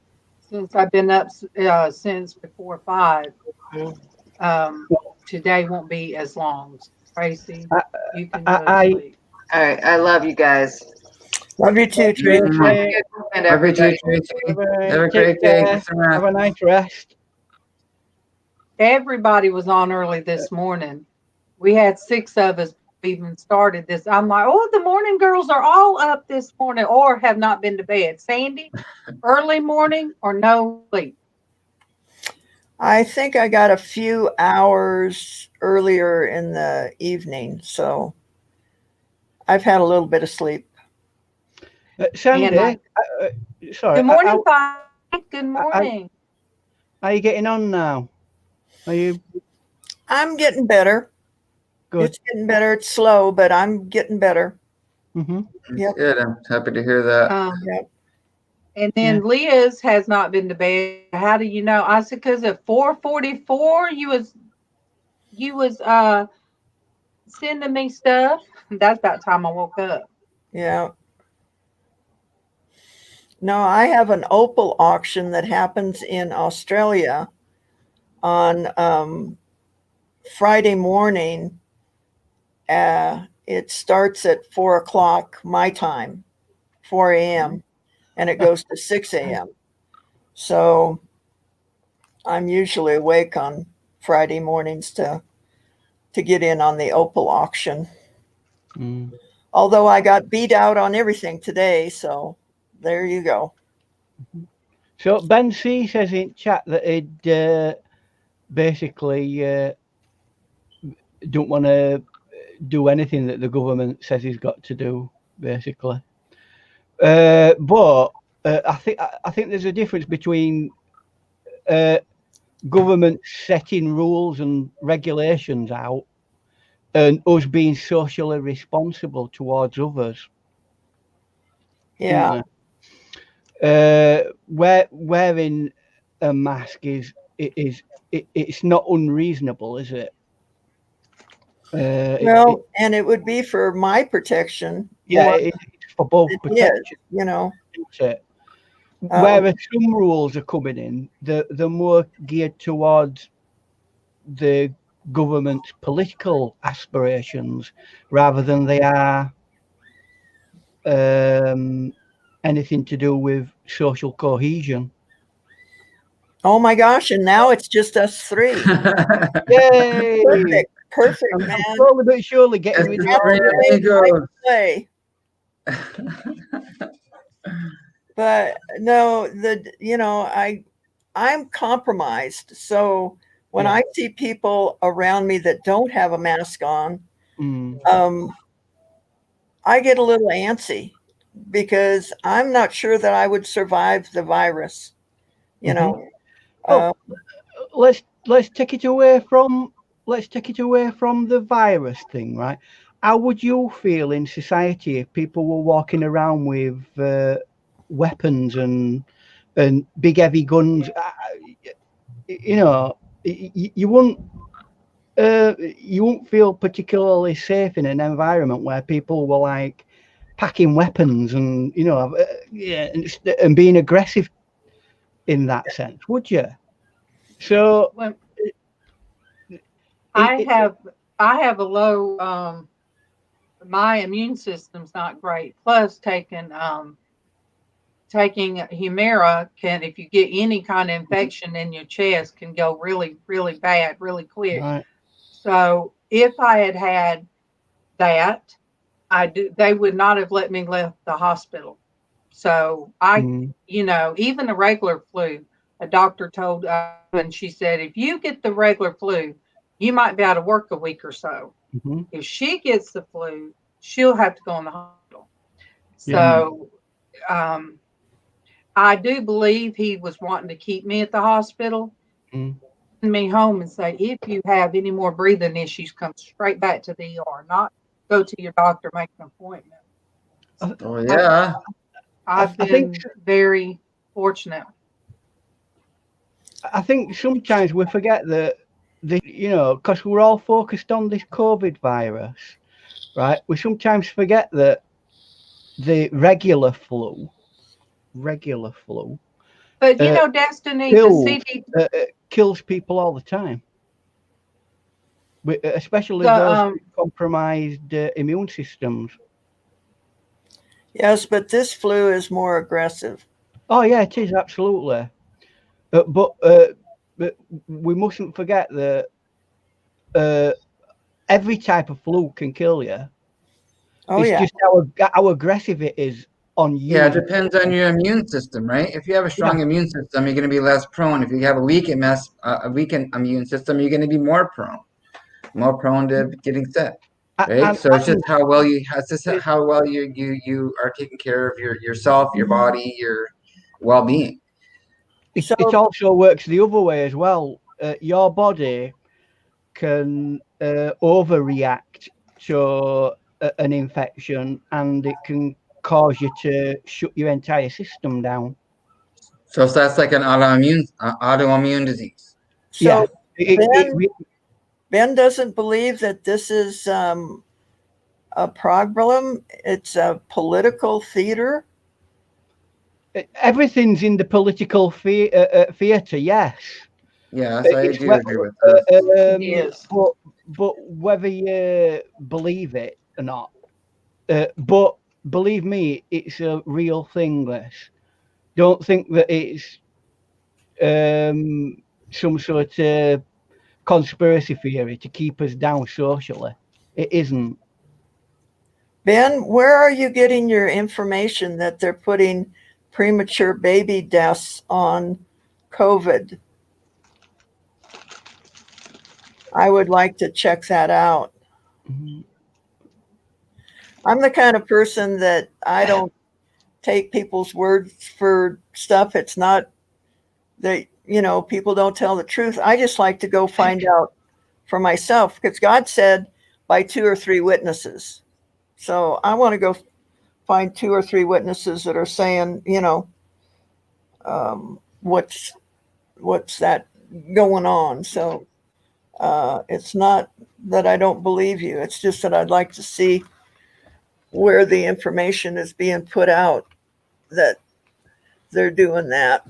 since I've been up since before 5, today won't be as long. Tracy, you can go to sleep. All right, I love you guys. Love you too, Tracy. Have a good weekend, everybody. Have a great day. Get some rest. Have a nice rest. Everybody was on early this morning. We had 6 of us even started this. I'm like, oh, the morning girls are all up this morning or have not been to bed. Sandy, early morning or no sleep? I think I got a few hours earlier in the evening, so I've had a little bit of sleep. Sandy, sorry. Good morning, Five. Good morning. Are you getting on now? Are you? I'm getting better. Good. It's getting better. It's slow, but I'm getting better. Mm-hmm. Yep. Good. I'm happy to hear that. Yep. And then Lizz has not been to bed. How do you know? I said, because at 4:44, you was sending me stuff. That's about time I woke up. Yeah. No, I have an opal auction that happens in Australia on Friday morning. It starts at 4:00 my time, 4 a.m., and it goes to 6 a.m. So I'm usually awake on Friday mornings to get in on the opal auction. Mm. Although I got beat out on everything today, so there you go. So Ben C says in chat that he'd basically don't want to do anything that the government says he's got to do, basically. But I think there's a difference between government setting rules and regulations out and us being socially responsible towards others. Yeah. Wearing a mask it's not unreasonable, is it? Well, and it would be for my protection. Yeah, it's for both protection. You know. Whereas some rules are coming in, they're more geared towards the government's political aspirations rather than they are anything to do with social cohesion. Oh my gosh, and now it's just us 3. Yay! Perfect, man. Slowly but surely getting rid of play. But no, I'm compromised. So when I see people around me that don't have a mask on, I get a little antsy because I'm not sure that I would survive the virus. You know. Let's take it away from the virus thing, right? How would you feel in society if people were walking around with weapons and big heavy guns? You wouldn't feel particularly safe in an environment where people were like packing weapons and and being aggressive in that sense, would you? So I have a low my immune system's not great, plus taking taking Humira can, if you get any kind of infection in your chest, can go really, really bad, really quick. Right. So if I had had that, they would not have let me left the hospital. So even a regular flu, a doctor told us, and she said, if you get the regular flu, you might be able to work a week or so. Mm-hmm. If she gets the flu, she'll have to go in the hospital. Yeah. So I do believe he was wanting to keep me at the hospital, send me home and say, if you have any more breathing issues, come straight back to the ER, not go to your doctor, make an appointment. Oh yeah. I've been very fortunate. I think sometimes we forget that because we're all focused on this COVID virus, right? We sometimes forget that the regular flu, but Destiny, the kills people all the time, especially those with compromised immune systems. Yes, but this flu is more aggressive. Oh yeah, it is absolutely. But we mustn't forget that every type of flu can kill you. Oh, it's yeah. just how aggressive it is on you. Yeah, it depends on your immune system, right? If you have a strong immune system, you're going to be less prone. If you have a weak immune system, you're going to be more prone to getting sick. Right? So it's just how well you are taking care of yourself, your body, your well-being. It also works the other way as well. Your body can overreact to an infection, and it can cause you to shut your entire system down. So that's like an autoimmune disease. So Ben doesn't believe that this is a problem. It's a political theater. Everything's in the political theater, yes. Yes, I do agree with that. Yes. But whether you believe it or not, but believe me, it's a real thing. This. Don't think that it's some sort of conspiracy theory to keep us down socially. It isn't. Ben, where are you getting your information that they're putting premature baby deaths on COVID? I would like to check that out. Mm-hmm. I'm the kind of person that I don't take people's words for stuff. It's not that, people don't tell the truth. I just like to go find out for myself, because God said by 2 or 3 witnesses. So I want to go find 2 or 3 witnesses that are saying, what's that going on. So it's not that I don't believe you. It's just that I'd like to see where the information is being put out that they're doing that.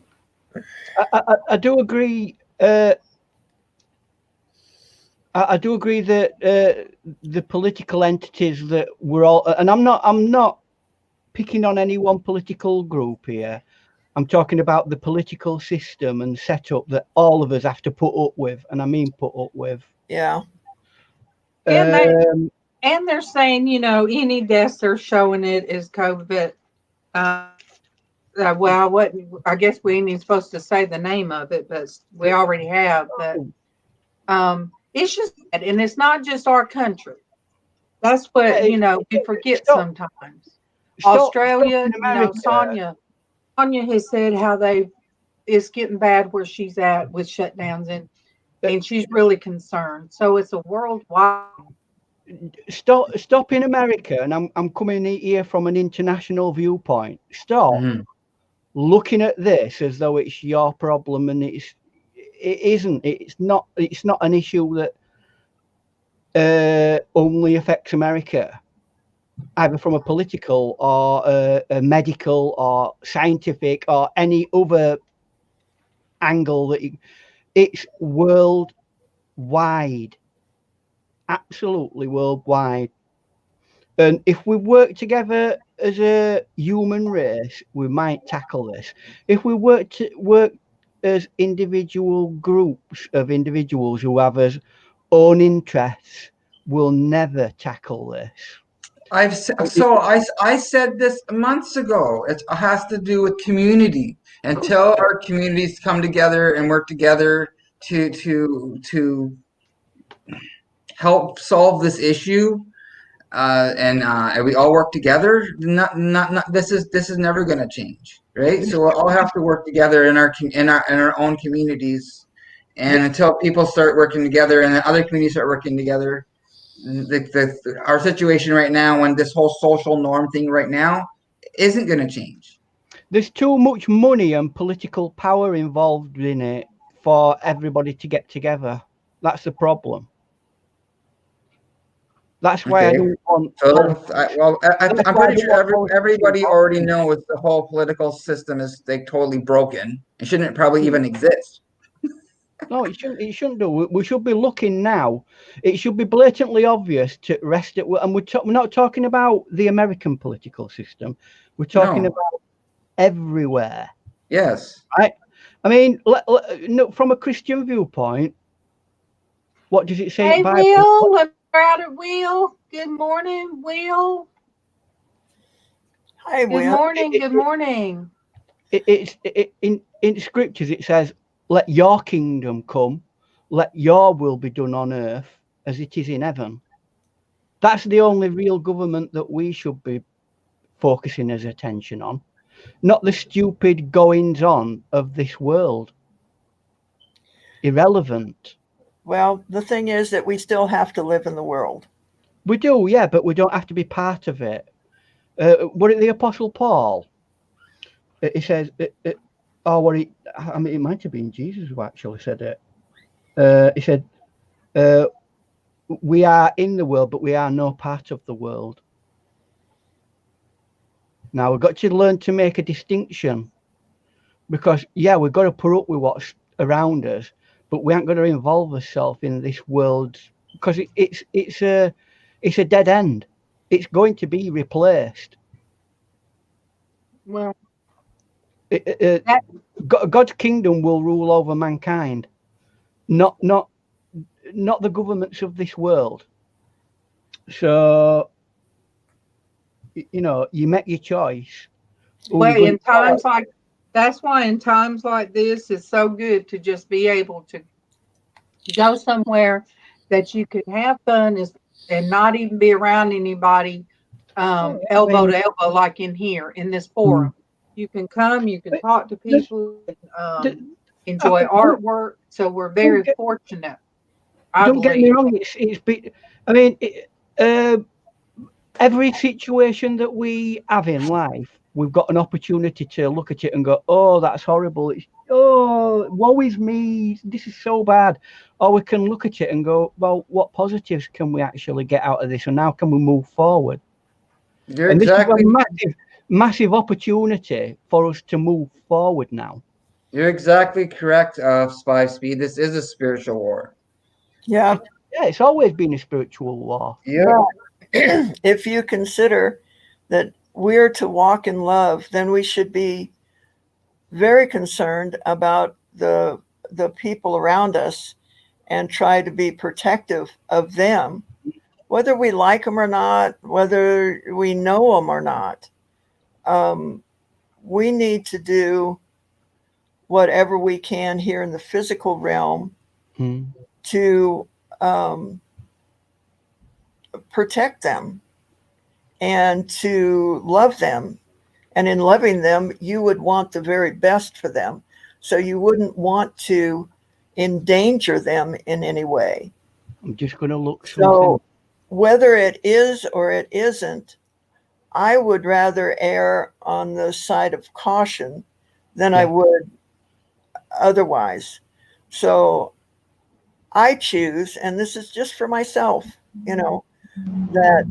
I do agree. I do agree that the political entities that we're all, and I'm not picking on any one political group here. I'm talking about the political system and setup that all of us have to put up with, and I mean put up with. Yeah. And they're saying, any deaths they're showing it is COVID. Well, I guess we ain't even supposed to say the name of it, but we already have. But it's just, and it's not just our country. That's what we forget sometimes. Australia, Sonia has said how it's getting bad where she's at with shutdowns, and she's really concerned. So it's a worldwide. Stop in America, and I'm coming here from an international viewpoint. Stop looking at this as though it's your problem, and it isn't. It's not an issue that only affects America, either from a political or a medical or scientific or any other angle. It's worldwide, absolutely worldwide. And if we work together as a human race, we might tackle this. If we work as individual groups of individuals who have as own interests, we'll never tackle this. I said this months ago. It has to do with community. Until our communities come together and work together to help solve this issue, and we all work together, not this is never going to change, right? So we'll all have to work together in our own communities, and until people start working together and then other communities start working together, our situation right now and this whole social norm thing right now isn't going to change. There's too much money and political power involved in it for everybody to get together. That's the problem. That's why I don't want. I'm pretty sure everybody already knows the whole political system is totally broken. It shouldn't probably even exist. No, it shouldn't do. We should be looking now. It should be blatantly obvious to rest it. And we're not talking about the American political system. We're talking about everywhere. Yes. I mean, from a Christian viewpoint, what does it say? Hey, Will, we're out of Will. Good morning, Will. Hi, Will. Good morning. Good morning. In scriptures it says, "Let your kingdom come, let your will be done on earth as it is in heaven." That's the only real government that we should be focusing his attention on, not the stupid goings on of this world. Irrelevant. Well, the thing is that we still have to live in the world. We do, yeah, but we don't have to be part of it. What did the Apostle Paul? He says, it might have been Jesus who actually said it. He said, "We are in the world, but we are no part of the world." Now we've got to learn to make a distinction, because we've got to put up with what's around us, but we aren't going to involve ourselves in this world, because it's a dead end. It's going to be replaced. Well, God's kingdom will rule over mankind, not the governments of this world. So, you make your choice. well, that's why in times like this, it's so good to just be able to go somewhere that you can have fun and not even be around anybody elbow to elbow, like in here in this forum. You can come, you can talk to people, enjoy artwork. So we're very fortunate. Don't get me wrong. Every situation that we have in life, we've got an opportunity to look at it and go, "Oh, that's horrible. Woe is me. This is so bad." Or we can look at it and go, "Well, what positives can we actually get out of this? And how can we move forward?" And this is a massive opportunity for us to move forward now. You're exactly correct, Spy Speed. This is a spiritual war. Yeah. Yeah, it's always been a spiritual war. Yeah. If you consider that we're to walk in love, then we should be very concerned about the people around us and try to be protective of them, whether we like them or not, whether we know them or not. We need to do whatever we can here in the physical realm to protect them and to love them. And in loving them, you would want the very best for them. So you wouldn't want to endanger them in any way. I'm just going to look. So whether it is or it isn't, I would rather err on the side of caution than I would otherwise. So I choose, and this is just for myself, that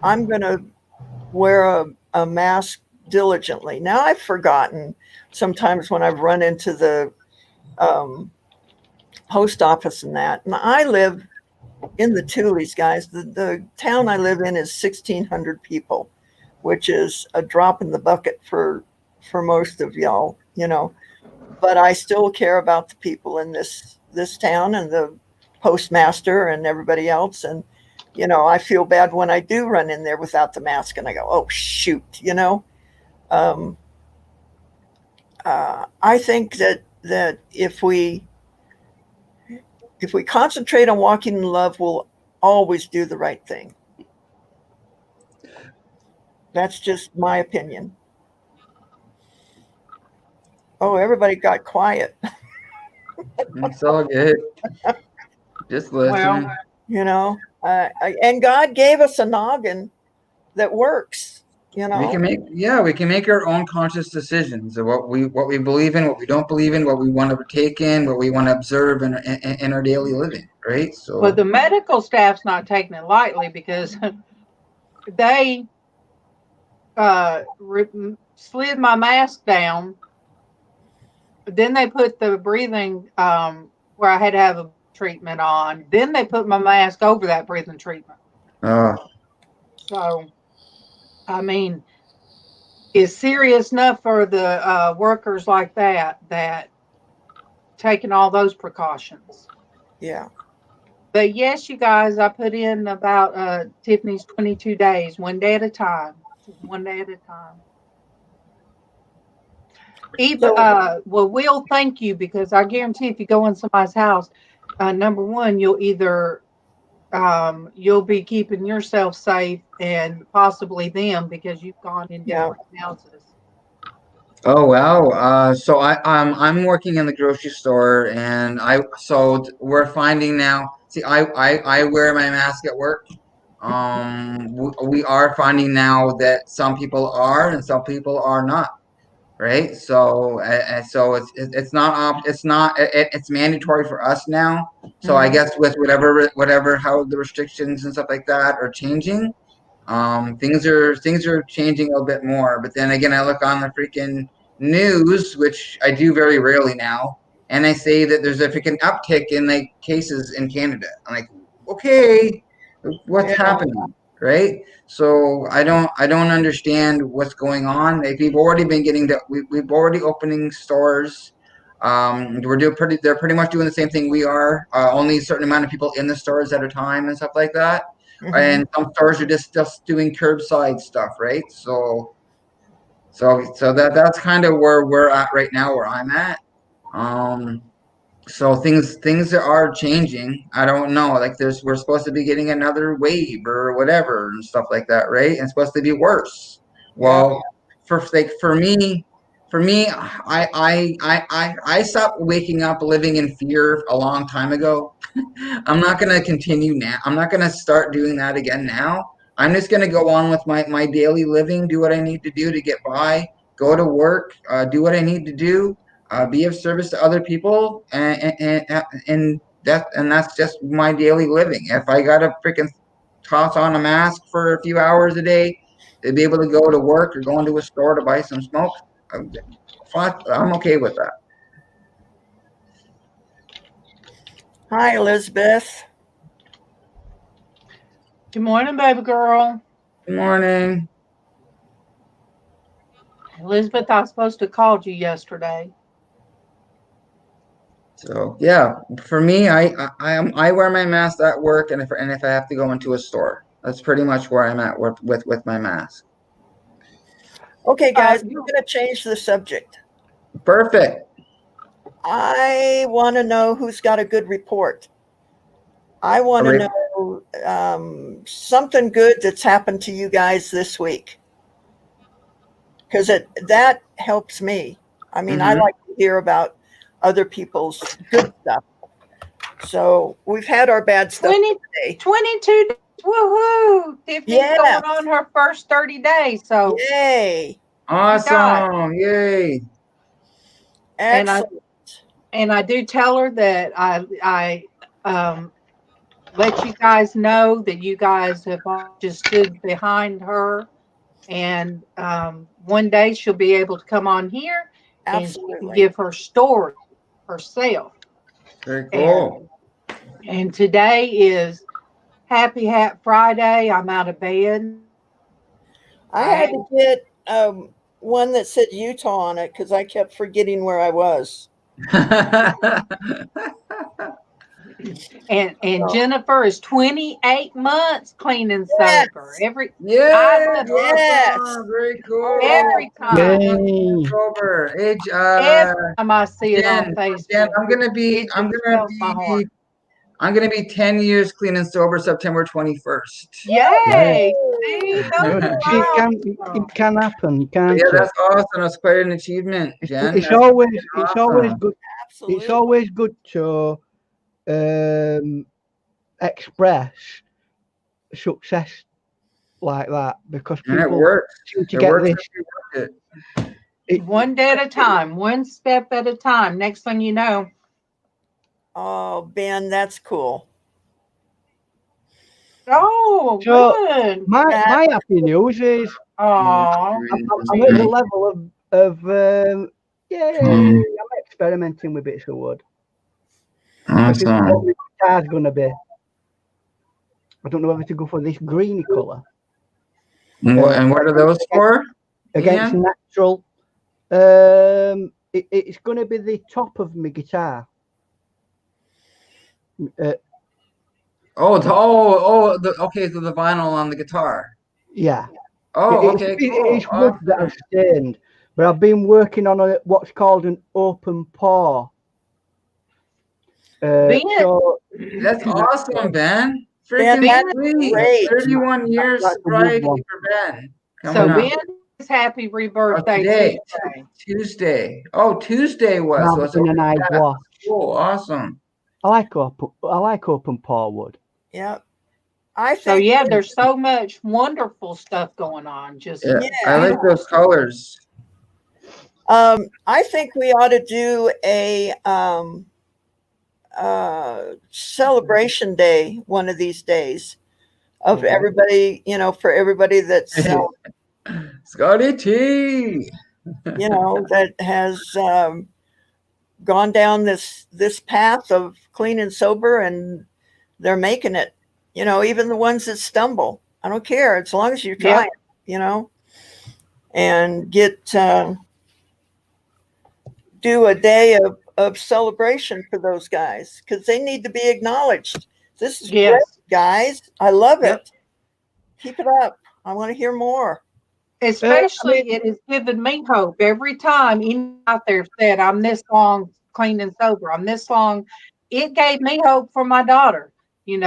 I'm going to wear a mask diligently. Now I've forgotten sometimes when I've run into the post office and that. And I live in the Tulies, guys. The town I live in is 1,600 people, which is a drop in the bucket for most of y'all, you know. But I still care about the people in this town and the postmaster and everybody else. And, you know, I feel bad when I do run in there without the mask and I go, oh, shoot, you know. I think that if we concentrate on walking in love, we'll always do the right thing. That's just my opinion. Oh, everybody got quiet. It's all good. Just listening. Well, You know, and God gave us a noggin that works. You know, we can make our own conscious decisions of what we believe in, what we don't believe in, what we want to partake in, what we want to observe in our daily living, right? So, but the medical staff's not taking it lightly because they slid my mask down. Then they put the breathing where I had to have a treatment on. Then they put my mask over that breathing treatment. So, I mean, it's serious enough for the workers like that taking all those precautions. yeah. But yes, you guys, I put in about Tiffany's 22 days, one day at a time. One day at a time. Even well, we'll thank you because I guarantee if you go in somebody's house, number one, you'll either you'll be keeping yourself safe and possibly them because you've gone in different houses. oh wow. So I'm working in the grocery store, and we're finding now. See, I wear my mask at work. We are finding now that some people are and some people are not. Right, so it's mandatory for us now. So I guess with whatever how the restrictions and stuff like that are changing, things are changing a little bit more. But then again, I look on the freaking news, which I do very rarely now, and I say that there's a freaking uptick in like cases in Canada. I'm like, okay, what's happening? Right? So I don't understand what's going on. We've already been we've already opening stores. They're pretty much doing the same thing we are. Only a certain amount of people in the stores at a time and stuff like that. And some stores are just doing curbside stuff, right? So that's kind of where we're at right now, where I'm at. So things are changing. I don't know. Like we're supposed to be getting another wave or whatever and stuff like that, right? And it's supposed to be worse. Well, for me, I stopped waking up living in fear a long time ago. I'm not gonna continue now. I'm not gonna start doing that again now. I'm just gonna go on with my daily living, do what I need to do to get by, go to work, do what I need to do. Be of service to other people, and that's just my daily living. If I gotta freaking toss on a mask for a few hours a day to be able to go to work or go into a store to buy some smoke, I'm okay with that. Hi, Elizabeth. Good morning, baby girl. Good morning. Elizabeth, I was supposed to have called you yesterday. So yeah, for me, I wear my mask at work, and if I have to go into a store, that's pretty much where I'm at with my mask. Okay, guys, we're going to change the subject. Perfect. I want to know who's got a good report. I want to know something good that's happened to you guys this week, because that helps me. I mean, I like to hear about other people's good stuff. So we've had our bad stuff today. 22 days. Woohoo! Tiffany's going on her first 30 days. So yay! Awesome! Yay! Excellent. And I do tell her that I let you guys know that you guys have just stood behind her, and one day she'll be able to come on here and she can give her story herself. Very cool. And today is Happy Hat Friday. I'm out of bed. I had to get one that said Utah on it because I kept forgetting where I was. And Jennifer is 28 months clean and Yes. sober. Every Yes, Yes. awesome. Very cool. every time. Yay. Over. Hey, Every time I see it on Jen, Facebook, I'm gonna be it just melts my heart. 10 years clean and sober September 21st. Yay! See, those Good. are See, milestones. it can happen, can't Yeah, it? that's awesome. That's quite an achievement, Jen. It's That's always awesome. good. Absolutely. It's always good to express success like that because And it people works. seem to It get works this. if you work it. One day at a time, one step at a time. Next thing you know, Oh, Ben, that's cool. oh, So, good. My happy news is Oh, I'm at the level of yay, I'm experimenting with bits of wood. I think Awesome. what my guitar's gonna be. I don't know whether to go for this greeny colour And what are those for? against Ian? natural. It's gonna be the top of my guitar. Okay, so the vinyl on the guitar. Yeah. Oh, It's okay, cool. wood that I've stained, but I've been working on what's called an open pore. So That's awesome, Ben. Ben, Freaking that's sweet. great. 31 years That's a good sobriety one. for Ben. so Coming up. Ben is happy rebirthday Today, Tuesday. Tuesday. Oh, Tuesday was. So it's in an eye wash. cool. Awesome. I like open pore wood. Yep. I So think yeah, there's so much wonderful stuff going on. Just Yeah, I like those colors. I think we ought to do a celebration day one of these days of everybody, for everybody that's Scotty T. that has gone down this path of clean and sober, and they're making it. Even the ones that stumble, I don't care as long as you're trying. And get do a day of celebration for those guys because they need to be acknowledged. This is great, guys. I love it. Keep it up. I want to hear more. Especially, it has given me hope every time anyone out there said, I'm this long clean and sober. I'm this long. It gave me hope for my daughter. You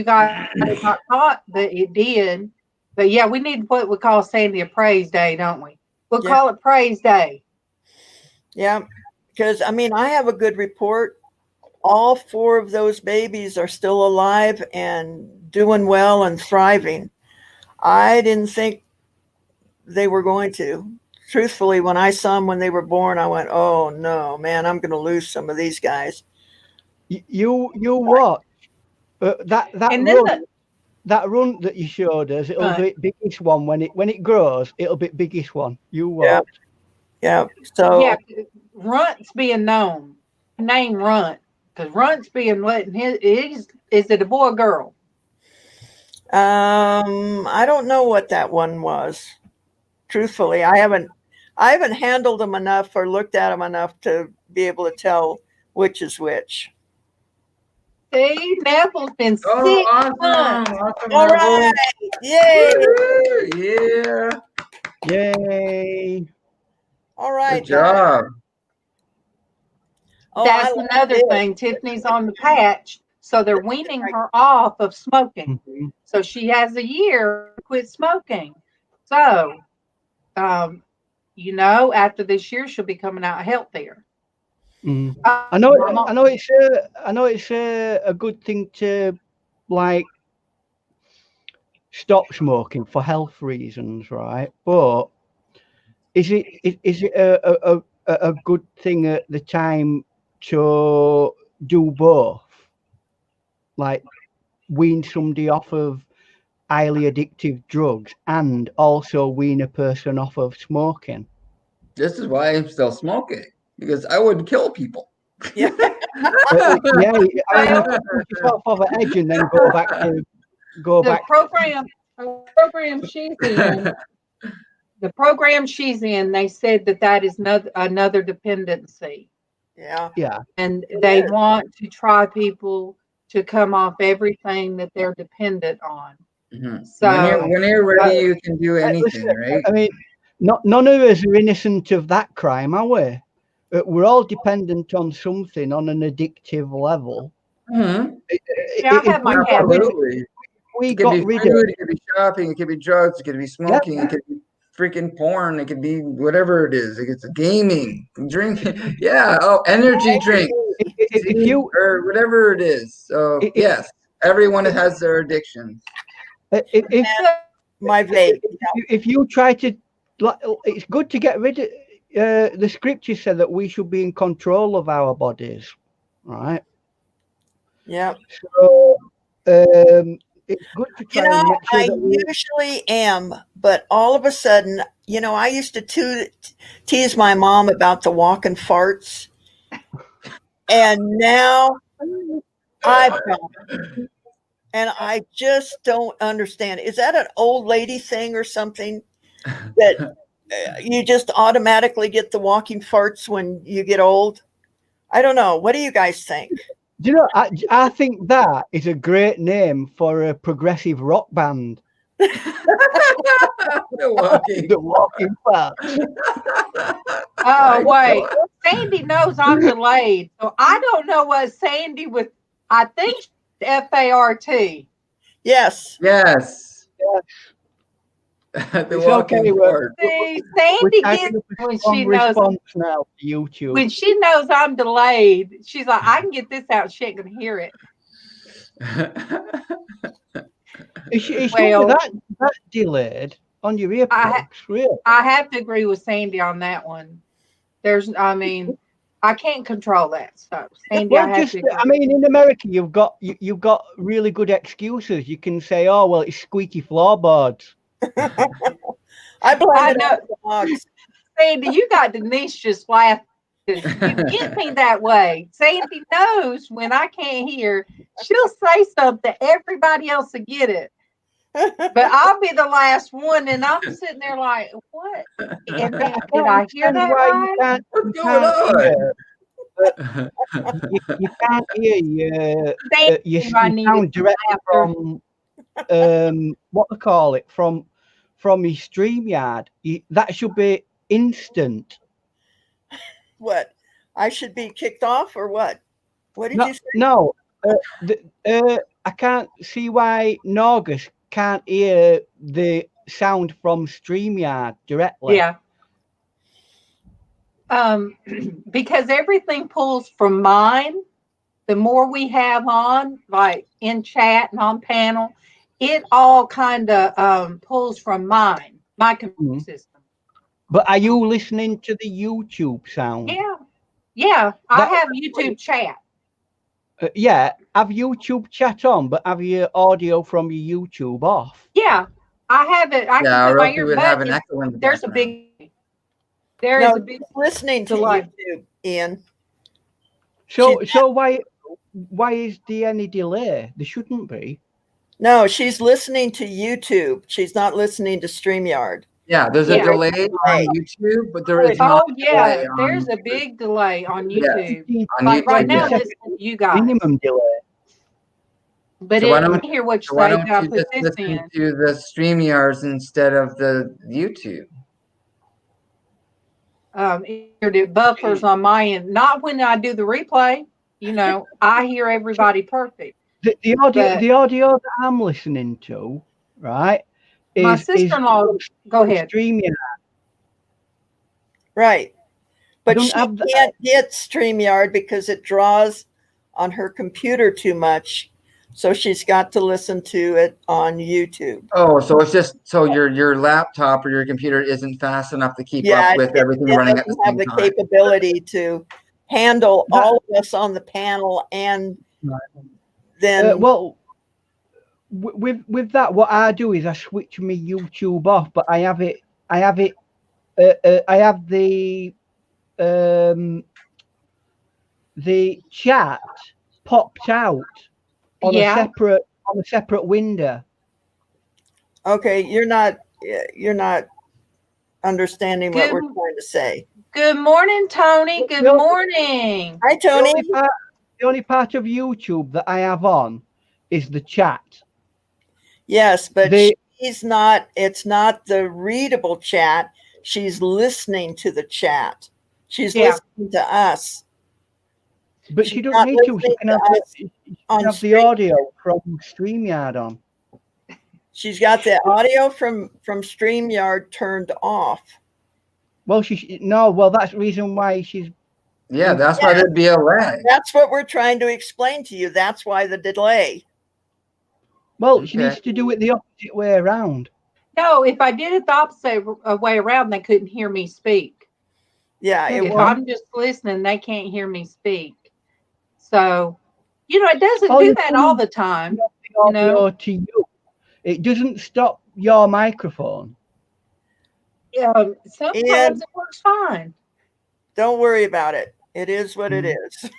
guys not thought that it did. But yeah, we need what we call Sandy a praise day, don't we? We'll call it praise day. Yeah, because I have a good report. All 4 of those babies are still alive and doing well and thriving. I didn't think they were going to. Truthfully, when I saw them when they were born, I went, "Oh no, man, I'm going to lose some of these guys." You watch that run that you showed us. It'll be biggest one when it grows. It'll be biggest one. You watch. Yeah. So Runt's being known. Name Runt because Runt's being letting is it a boy or girl? I don't know what that one was. Truthfully, I haven't handled them enough or looked at them enough to be able to tell which is which. See, Neville's been 6 awesome. months. Awesome. All right. Yay. Yeah. Yay. All right. Good job. That's another thing. Tiffany's on the patch, so they're weaning her off of smoking. Mm-hmm. So she has a year to quit smoking. So, after this year, she'll be coming out healthier. Mm. I know it's a good thing to stop smoking for health reasons, right? But is it a good thing at the time to do both, like wean somebody off of highly addictive drugs and also wean a person off of smoking? This is why I'm still smoking, because I would kill people. Yeah. yeah, I mean, push yourself off the edge and then go back to The program she's in, the program she's in, they said that is another dependency, Yeah. Yeah. and they want to try people to come off everything that they're dependent on. Mhm. So when you're ready, you can do anything, Listen, right? I mean, none of us are innocent of that crime, are we? We're all dependent on something on an addictive level. Mhm. Yeah, I have my cat. Absolutely. We It could got be rid food, of it could be shopping, it could be drugs, it could be smoking, it could be freaking porn, it could be whatever it is. It's gaming, drinking, yeah, energy drink, if you or whatever it is. So yes, everyone has their addictions. if My vape. if you try to, it's good to get rid of. The scripture said that we should be in control of our bodies, right? Yeah. So it's good to try and make sure I that we. usually am, but all of a sudden, I used to tease my mom about the walking farts, and now I've gone, and I just don't understand. Is that an old lady thing or something that you just automatically get the walking farts when you get old? I don't know. What do you guys think? Do you know? I think that is a great name for a progressive rock band. The walking fart. Oh wait, Sandy knows I'm delayed, so I don't know what Sandy was. I think FART. Yes. Yes. It's okay. See, Sandy gets when she knows now to YouTube. When she knows I'm delayed, she's like, I can get this out. She ain't gonna hear it. It's well, that delayed on your earplugs, really. I have to agree with Sandy on that one. I can't control that stuff. Sandy, well, I mean, in America, you've got really good excuses. You can say, "Oh, well, it's squeaky floorboards." I blame it on the dogs. Sandy, you got Denise just laughing. You get me that way. Sandy knows when I can't hear, she'll say something, everybody else will get it. But I'll be the last one, and I'm sitting there like, what? And did I hear that right? What's going on? You can't hear your sound directly from what they call it from your StreamYard. That should be instant. What? I should be kicked off or what? What did you say? No, I can't see why Norgus can't hear the sound from StreamYard directly. Yeah. Because everything pulls from mine. The more we have on, like in chat and on panel, it all kind of pulls from my computer system. But are you listening to the YouTube sound? Yeah. I have YouTube chat. Yeah, have YouTube chat on, but have your audio from your YouTube off? Yeah, I have it. I can put my earbud in. There's a big listening to YouTube, Ian. So why is there any delay? There shouldn't be. No, she's listening to YouTube. She's not listening to StreamYard. Yeah, there's a delay on YouTube, but there is not. Oh yeah, there's a big delay on YouTube. Yeah. Like right now, listening to you guys. Minimum delay. But I don't hear what you say. Why don't you just listen to the StreamYards instead of the YouTube? It buffers on my end. Not when I do the replay. I hear everybody perfect. The audio that I'm listening to, right? My sister-in-law, go ahead. StreamYard. Right. But she can't get StreamYard because it draws on her computer too much. So she's got to listen to it on YouTube. Oh, so it's just your laptop or your computer isn't fast enough to keep up with everything running at the same time. It doesn't have the capability to handle all of us on the panel, and then with that, what I do is I switch my YouTube off, but I have the the chat popped out on Yeah. a separate window. Okay, you're not understanding what Good- we're trying to say. Good morning, Tony. Good morning. Hi, The Tony. only part of YouTube that I have on is the chat. Yes, but The- she's not. It's not the readable chat. She's listening to the chat. She's Yeah. listening to us. But She's she not doesn't need to. She listening can to have, us she can on have the stream. audio from StreamYard on. She's got the audio from StreamYard turned off. Well, well, that's the reason why she's. Yeah, that's why there'd be a lag. That's what we're trying to explain to you. That's why the delay. Well, she Okay. needs to do it the opposite way around. No, if I did it the opposite way around, they couldn't hear me speak. Yeah, it If won't. I'm just listening, they can't hear me speak. So, it doesn't Oh, do you that can- all the time. The audio to you. It doesn't stop your microphone. Sometimes it works fine. Don't worry about it. It is what it Mm. is.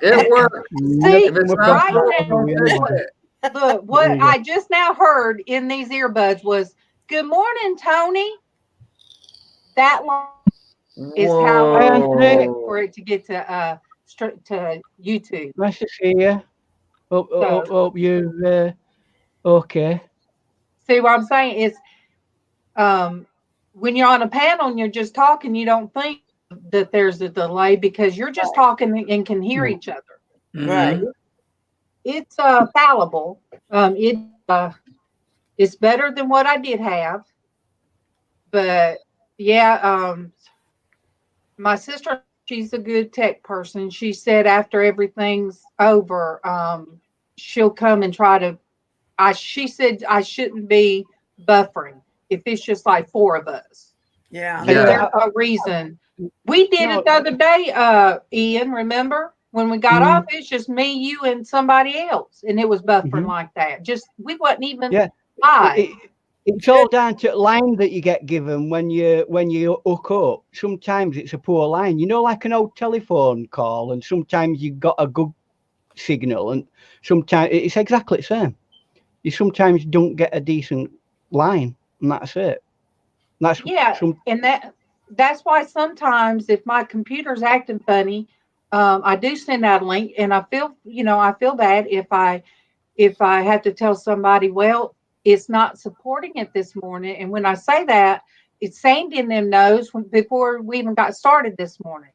It works. See, If it's We're not right broken, now- don't fix it. Look, what There you go. I just now heard in these earbuds was, "Good morning, Tony." That long is how long it Whoa. took for it to get to YouTube. Nice to see you. Hope you're okay. See what I'm saying? It's when you're on a panel and you're just talking, you don't think that there's a delay because you're just talking and can hear No. each other. Right. It's fallible. It's better than what I did have, but yeah, my sister, she's a good tech person. She said after everything's over, she'll come and try to. She said I shouldn't be buffering if it's just like four of us. Yeah. Yeah. There's no reason. We did it the other day, Ian. Remember when we got off? It's just me, you, and somebody else, and it was buffering like that. Just we wasn't even live. It's all down to line that you get given when you hook up. Sometimes it's a poor line, like an old telephone call, and sometimes you got a good signal, and sometimes it's exactly the same. You sometimes don't get a decent line, and that's it. And that's why sometimes if my computer's acting funny, I do send out a link, and I feel bad if I have to tell somebody, well, it's not supporting it this morning. And when I say that, it's Sandy and them knows before we even got started this morning.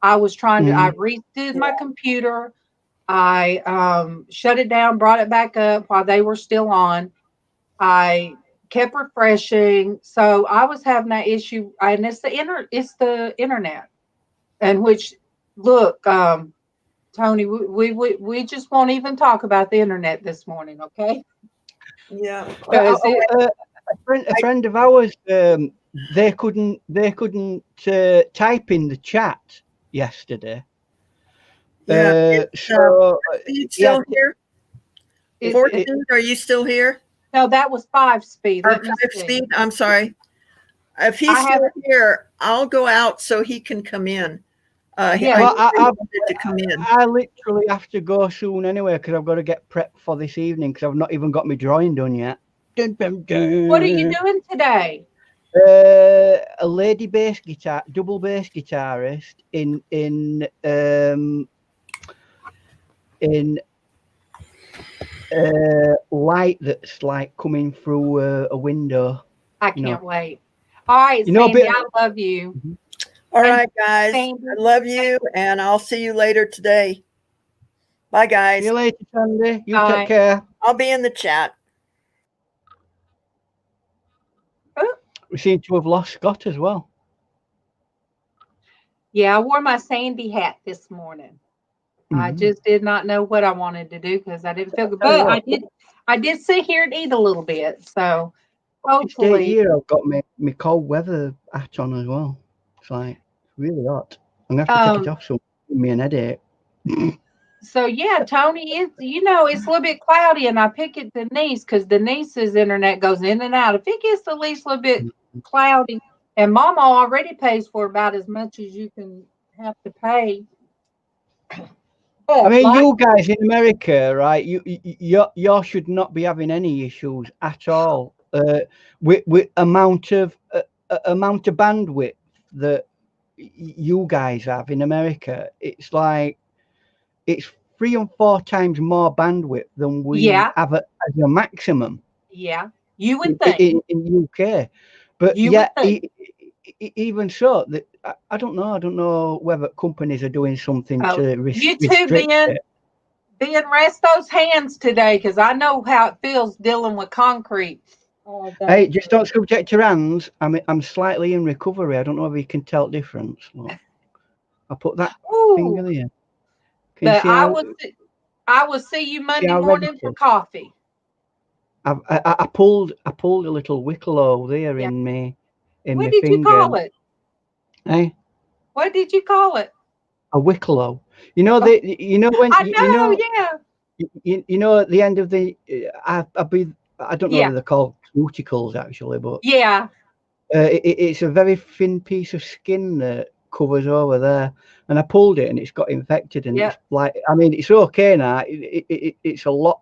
I was trying to, I redid my computer. I shut it down, brought it back up while they were still on. I kept refreshing. So I was having that issue. And it's the internet. And which, look, Tony, we just won't even talk about the internet this morning, okay? Yeah. A friend of ours, they couldn't type in the chat yesterday. Yeah. So Speed still here? 14, are you still here? No, that was 5 speed. Or Let me 5 see. speed? I'm sorry. If he's still here, I'll go out so he can come in. I wanted to come in. I literally have to go soon anyway because I've got to get prepped for this evening because I've not even got my drawing done yet. Dun, dun, dun. What are you doing today? A lady bass guitar, double bass guitarist in light that's like coming through a window. I can't wait. All right, Sandy, I love you. All right, guys. Sandy. I love you, and I'll see you later today. Bye, guys. See you later, Sandy. You Bye. take care. I'll be in the chat. We seem to have lost Scott as well. Yeah, I wore my Sandy hat this morning. I just did not know what I wanted to do because I didn't feel good. But I did sit here and eat a little bit. So hopefully. Here I've got my cold weather hat on as well. It's like really hot. I'm gonna have to take it off so it give me an headache. So yeah, Tony, it's a little bit cloudy, and I pick it Denise because Denise's internet goes in and out. If it gets at least a little bit cloudy And MawMaw already pays for about as much as you can have to pay. But I mean, like, you guys in America, right? You should not be having any issues at all with amount of bandwidth that you guys have in America. It's like it's 3 and 4 times more bandwidth than we Yeah. have as a maximum. Yeah, you would think. in UK, but You yeah, would think. even so, I don't know. I don't know whether companies are doing something Oh, to you too, restrict Ben. it. Ben, rest those hands today, because I know how it feels dealing with concrete all day. Hey, just don't subject your hands. I'm slightly in recovery. I don't know if you can tell the difference. Look, I put that finger Ooh, there. Can you but see I will see you Monday how morning ready for it is? coffee. I pulled a little wicklow there Yeah. in me What did you finger. call it? Hey, What did you call it? a wicklow. You know when I know, yeah. you know at the end of the I don't know Yeah. if they're called cuticles actually, but Yeah. it's a very thin piece of skin that covers over there, and I pulled it and it's got infected, and Yep. it's like, I mean, it's okay now. It's a lot.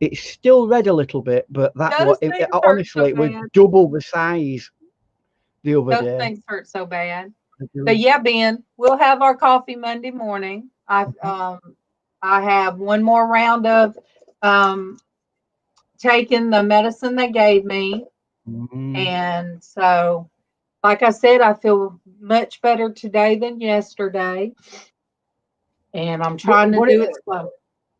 It's still red a little bit, but Those things hurt honestly, so it was bad. double the size the other Those day. things hurt so bad. But yeah, Ben, we'll have our coffee Monday morning. I have one more round of taking the medicine they gave me. And so, like I said, I feel much better today than yesterday. And I'm trying to do it slow.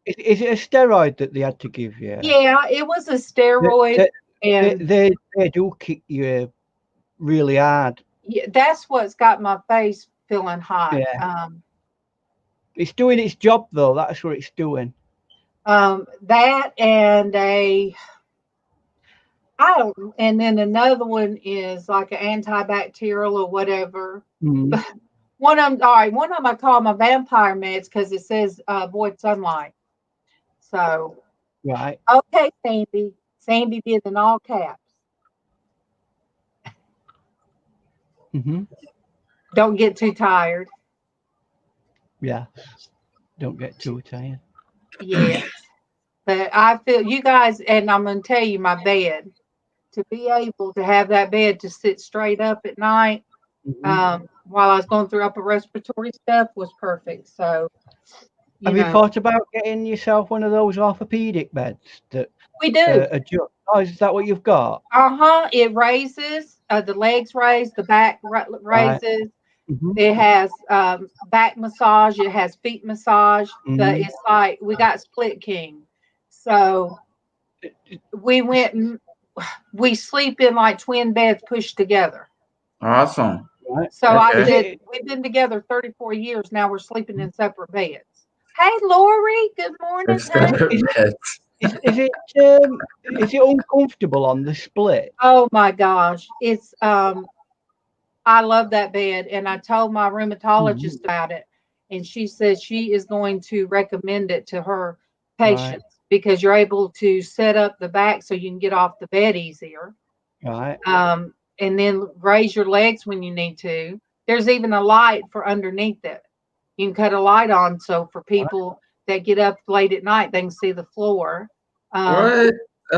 Is it a steroid that they had to give you? Yeah, it was a steroid. They do kick you really hard. Yeah, that's what's got my face feeling hot. Yeah. It's doing its job though. That's what it's doing. That and and then another one is like an antibacterial or whatever. Mm. One of them I call my vampire meds because it says avoid sunlight. So Right. okay, Sandy. Sandy did in all caps. Mm-hmm. Don't get too tired. Yeah. Don't get too tired. Yes. But I feel you guys, and I'm going to tell you, my bed, to be able to have that bed to sit straight up at night while I was going through upper respiratory stuff was perfect. So, have you thought about getting yourself one of those orthopedic beds that we do? Adjust? Oh, is that what you've got? It raises, the legs raise, the back raises. Right. Mm-hmm. It has back massage. It has feet massage. But it's like we got split king. So we sleep in like twin beds pushed together. Awesome. Right. So I said, we've been together 34 years. Now we're sleeping in separate beds. Hey, Lori, good morning. Is it uncomfortable on the split? Oh my gosh. It's I love that bed, and I told my rheumatologist about it, and she says she is going to recommend it to her patients because you're able to set up the back so you can get off the bed easier. Right. And then raise your legs when you need to. There's even a light for underneath it. You can cut a light on so for people that get up late at night, they can see the floor. What?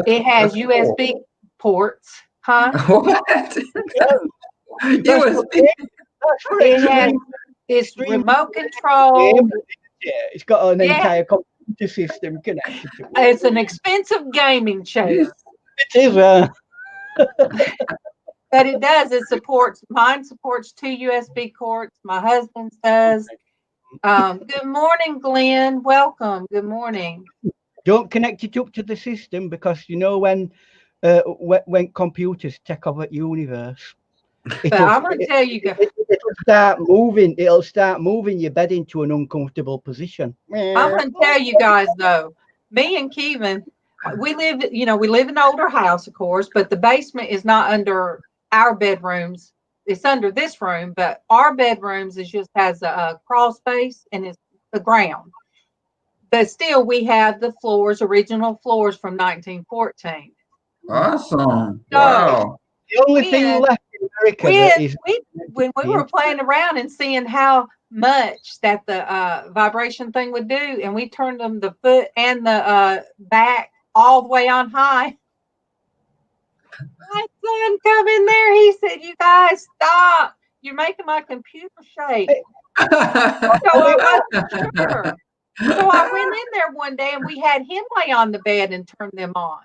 It has USB ports, huh? What? USB. It has it's remote control. Yeah, it's got an entire computer system connected to it. It's an expensive gaming chair. It is. But it does. Mine supports 2 USB cords. My husband's does. Good morning, Glenn. Welcome. Good morning. Don't connect it up to the system because you know when computers take over universe. But I'm going to tell you guys. It'll start moving your bed into an uncomfortable position. I'm going to tell you guys though. Me and Kevin, we live in an older house, of course, but the basement is not under our bedrooms. It's under this room, but our bedrooms has a crawl space and it's the ground. But still, we have the original floors from 1914. Awesome. So, wow. The only thing left in America that is. When we were playing around and seeing how much that the vibration thing would do, and we turned them the foot and the back all the way on high. My son come in there. He said, "You guys stop! You're making my computer shake." So I wasn't sure. So I went in there one day and we had him lay on the bed and turn them on.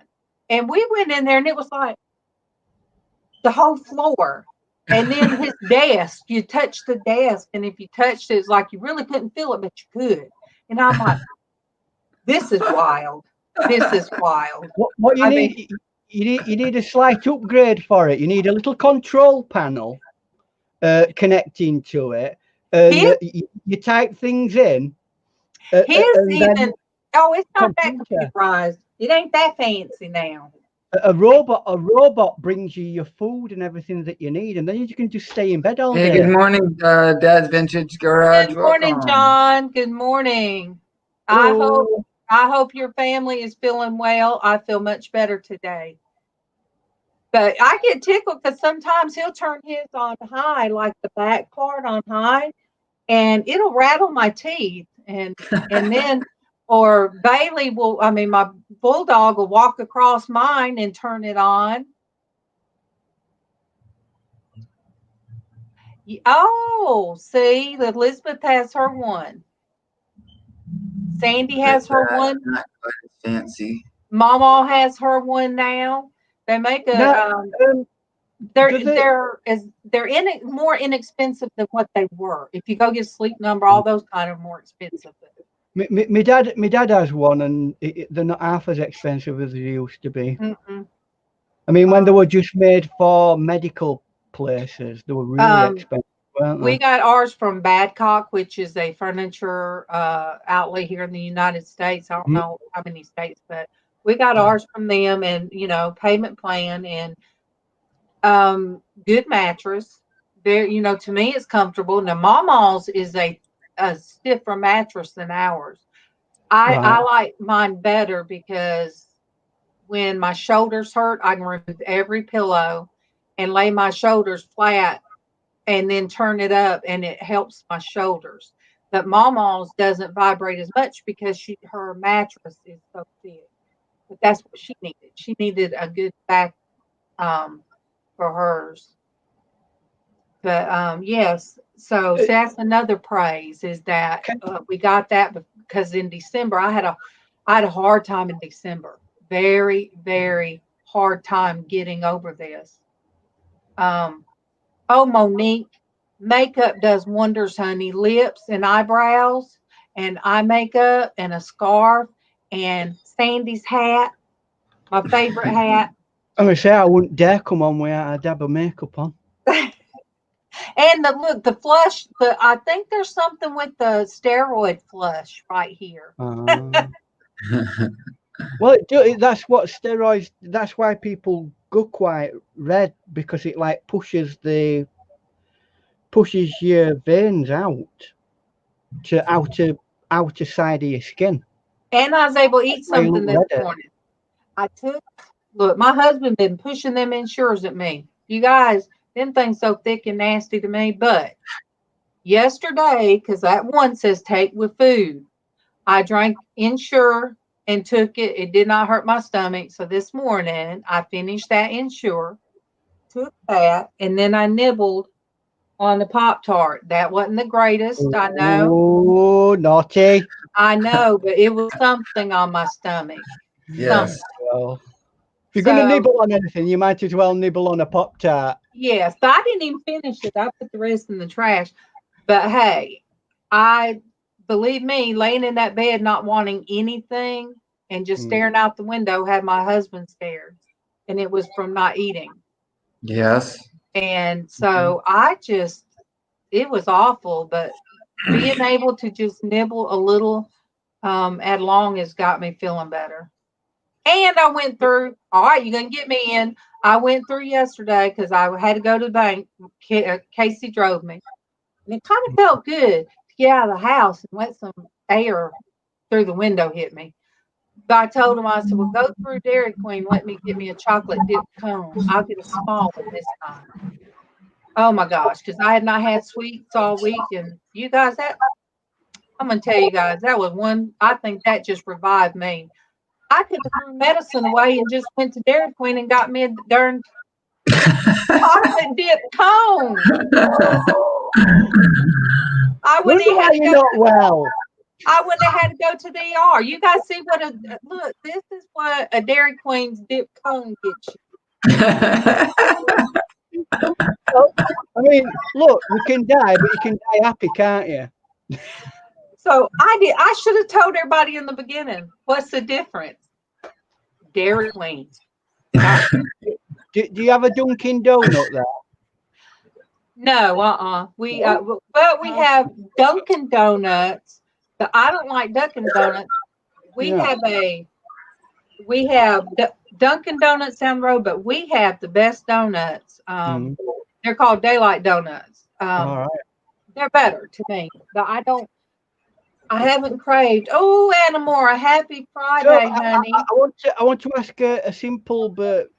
And we went in there and it was like the whole floor. And then his desk, you touch the desk. And if you touched it, it's like you really couldn't feel it, but you could. And I'm like, this is wild. This is wild. What you need, you need a slight upgrade for it. You need a little control panel connecting to it. And you type things in. It's not that computerized. It ain't that fancy now. A robot brings you your food and everything that you need, and then you can just stay in bed all day. Hey, good morning, Dad's Vintage Garage. Good morning, John. Good morning. Hello. I hope your family is feeling well. I feel much better today. But I get tickled because sometimes he'll turn his on high, like the back part on high, and it'll rattle my teeth. And then, or Bailey my bulldog will walk across mine and turn it on. Oh, see, Elizabeth has her one. Sandy has her one. Not quite as fancy. MawMaw has her one now. They make they're more inexpensive than what they were. If you go get Sleep Number, all those kind of more expensive. My dad has one, and they're not half as expensive as they used to be. Mm-mm. I mean, when they were just made for medical places, they were really expensive, weren't they? We got ours from Badcock, which is a furniture outlet here in the United States. I don't know how many states, but we got ours from them, and payment plan and good mattress. There, to me, it's comfortable. Now, MawMaw's is a stiffer mattress than ours. I like mine better because when my shoulders hurt, I can remove every pillow and lay my shoulders flat and then turn it up, and it helps my shoulders. But MawMaw's doesn't vibrate as much because her mattress is so thick. But that's what she needed. She needed a good back for hers. But yes, so that's another praise is that we got that because in December I had a hard time in December. Very, very hard time getting over this. Monique, makeup does wonders, honey. Lips and eyebrows and eye makeup and a scarf and Sandy's hat, my favorite hat. I'm gonna say I wouldn't dare come on without a dab of makeup on. And the flush, I think there's something with the steroid flush right here. Well, that's what steroids. That's why people go quite red, because it like pushes your veins out to outer side of your skin. And I was able to eat something this morning. Look, my husband been pushing them Ensures at me. You guys, them things so thick and nasty to me. But yesterday, because that one says take with food, I drank Ensure and took it. It did not hurt my stomach. So this morning I finished that Ensure, took that, and then I nibbled on the Pop-Tart. That wasn't the greatest, I know. Oh, naughty. I know, but it was something on my stomach. Yes. Well, if you're going to nibble on anything, you might as well nibble on a Pop-Tart. Yes, but I didn't even finish it. I put the rest in the trash. But hey, believe me, laying in that bed not wanting anything and just staring out the window had my husband scared. And it was from not eating. Yes. And so it was awful, but being able to just nibble a little at long has got me feeling better. And I went through, all right, you're going to get me in. I went through yesterday because I had to go to the bank. Casey drove me. And it kind of felt good to get out of the house and let some air through the window hit me. But I told him, I said, well, go through Dairy Queen. Let me get me a chocolate dipped cone. I'll get a small one this time. Oh my gosh, because I had not had sweets all week, and you guys, I'm gonna tell you guys, that was one. I think that just revived me. I could have threw medicine away and just went to Dairy Queen and got me a darn chocolate dip cone. I wouldn't Wonder have why had to you're go. not well. I wouldn't have had to go to the ER. You guys see what a look. This is what a Dairy Queen's dip cone gets you. I mean, look, you can die, but you can die happy, can't you? So I should have told everybody in the beginning. What's the difference? Dairy Queen. Do you have a Dunkin' Donut there? No, but we have Dunkin' Donuts. But I don't like Dunkin' Donuts. We have Dunkin' Donuts down the road, but we have the best donuts. They're called Daylight Donuts. All right. They're better to me. But I haven't craved. Oh, Annamore, a happy Friday, honey. I want to ask a simple but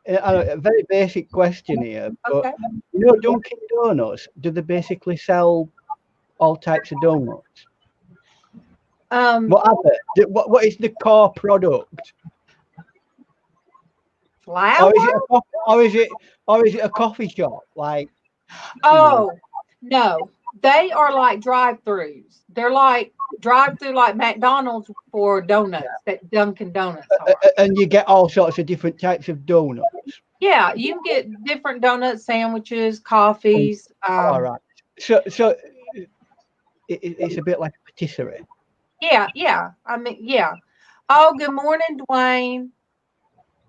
a very basic question here. But Okay. you know, Dunkin' Donuts, do they basically sell all types of donuts? What is the core product? Flour? Or is it a coffee shop? Like, oh no, they are like drive-throughs. They're like drive-through, like McDonald's for donuts. That Dunkin' Donuts are. And you get all sorts of different types of donuts. Yeah, you can get different donut sandwiches, coffees. All right. So it's a bit like a patisserie. Yeah. I mean, yeah. Oh, good morning, Dwayne.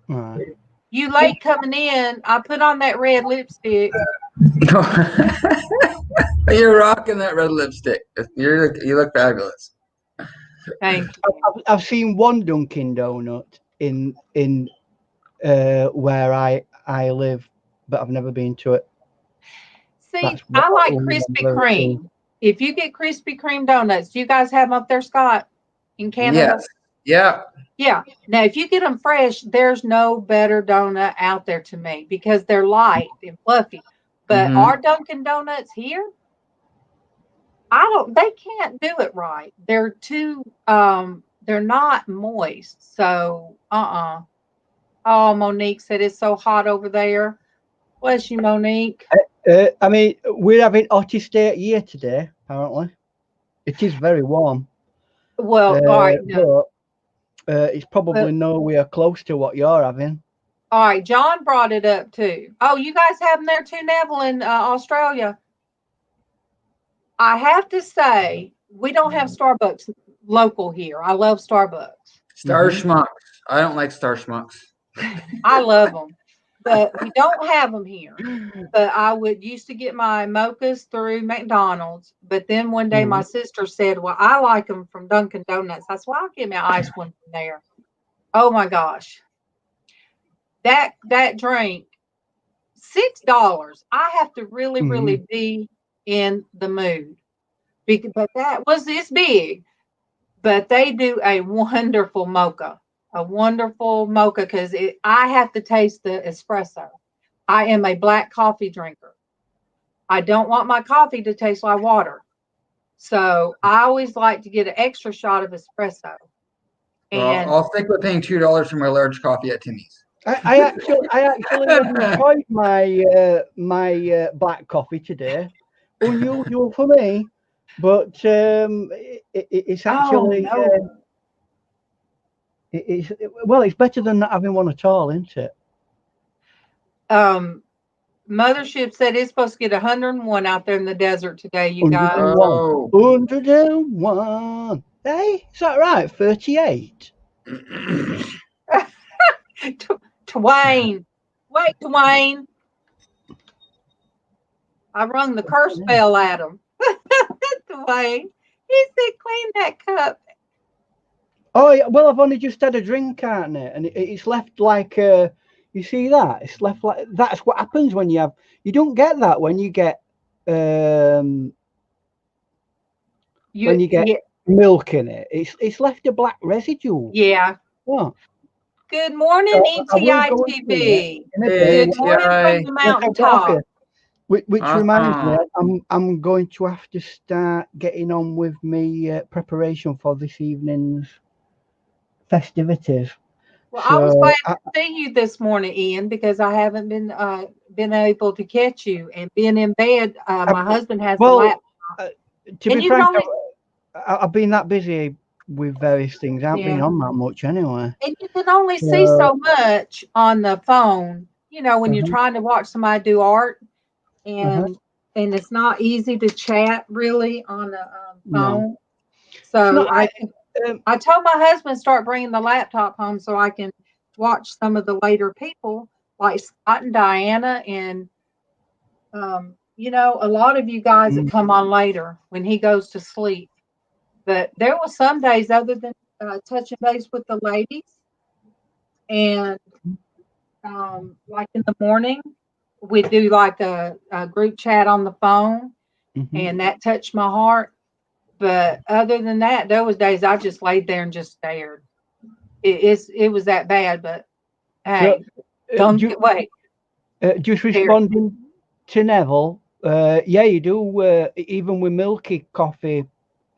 All right. You late coming in. I put on that red lipstick. You're rocking that red lipstick. You look fabulous. Thank you. I've seen one Dunkin' Donut in where I live, but I've never been to it. See, I like Krispy Kreme. If you get Krispy Kreme donuts, do you guys have them up there, Scott, in Canada? Yes. Yeah. Yeah. Now, if you get them fresh, there's no better donut out there to me because they're light and fluffy. But our Dunkin' Donuts here, they can't do it right. They're too, they're not moist. So, Oh, Monique said it's so hot over there. Bless you, Monique. I mean, we're having hottest day year today, apparently. It is very warm. Well, all right. No. But it's probably nowhere close to what you're having. All right. John brought it up too. Oh, you guys have them there too, Neville, in Australia. I have to say, we don't have Starbucks local here. I love Starbucks. Star Schmucks. I don't like Star Schmucks. I love them. But we don't have them here. But I used to get my mochas through McDonald's. But then one day my sister said, well, I like them from Dunkin' Donuts. I said, well, I'll get me an iced one from there. Oh, my gosh. That drink, $6. I have to really, really be in the mood. But it's big. But they do a wonderful mocha. A wonderful mocha because I have to taste the espresso. I am a black coffee drinker. I don't want my coffee to taste like water. So I always like to get an extra shot of espresso. And I'll stick with paying $2 for my large coffee at Timmy's. I actually enjoyed my black coffee today. Unusual for me, but it's actually it's better than not having one at all, isn't it? Mothership said it's supposed to get 101 out there in the desert today, you guys. 101. Hey, is that right? 38. Dwayne. Wait, Dwayne. I rung the curse bell at him. Dwayne. He said, clean that cup. Oh, yeah, well, I've only just had a drink, aren't it? And it's left like, you see that? It's left like, that's what happens when you don't get that when you get, when you get milk in it. It's left a black residue. Yeah. What? Good morning, ETI TV. Good morning from the mountaintop. Which reminds me, Awesome. I'm going to have to start getting on with me preparation for this evening's festivities. Well, I was So glad to see you this morning, Ian, because I haven't been able to catch you and being in bed. My husband has the laptop. To And be you can frank, only I've been that busy with various things. I haven't been yeah, on that much anyway. and you can only see So, so much on the phone. You know, when you're uh-huh, trying to watch somebody do art, uh-huh. and it's not easy to chat really on the No, phone. it's not. So Um, I told my husband to start bringing the laptop home so I can watch some of the later people like Scott and Diana and you know, a lot of you guys that mm, come on later when he goes to sleep. But there were some days other than touching base with the ladies and like in the morning we do like a group chat on the phone mhm. and that touched my heart. But other than that, there was days I just laid there and just stared. It was that bad. But So, hey, don't ju- get wait just there. responding to Neville. Yeah, you do. Even with milky coffee,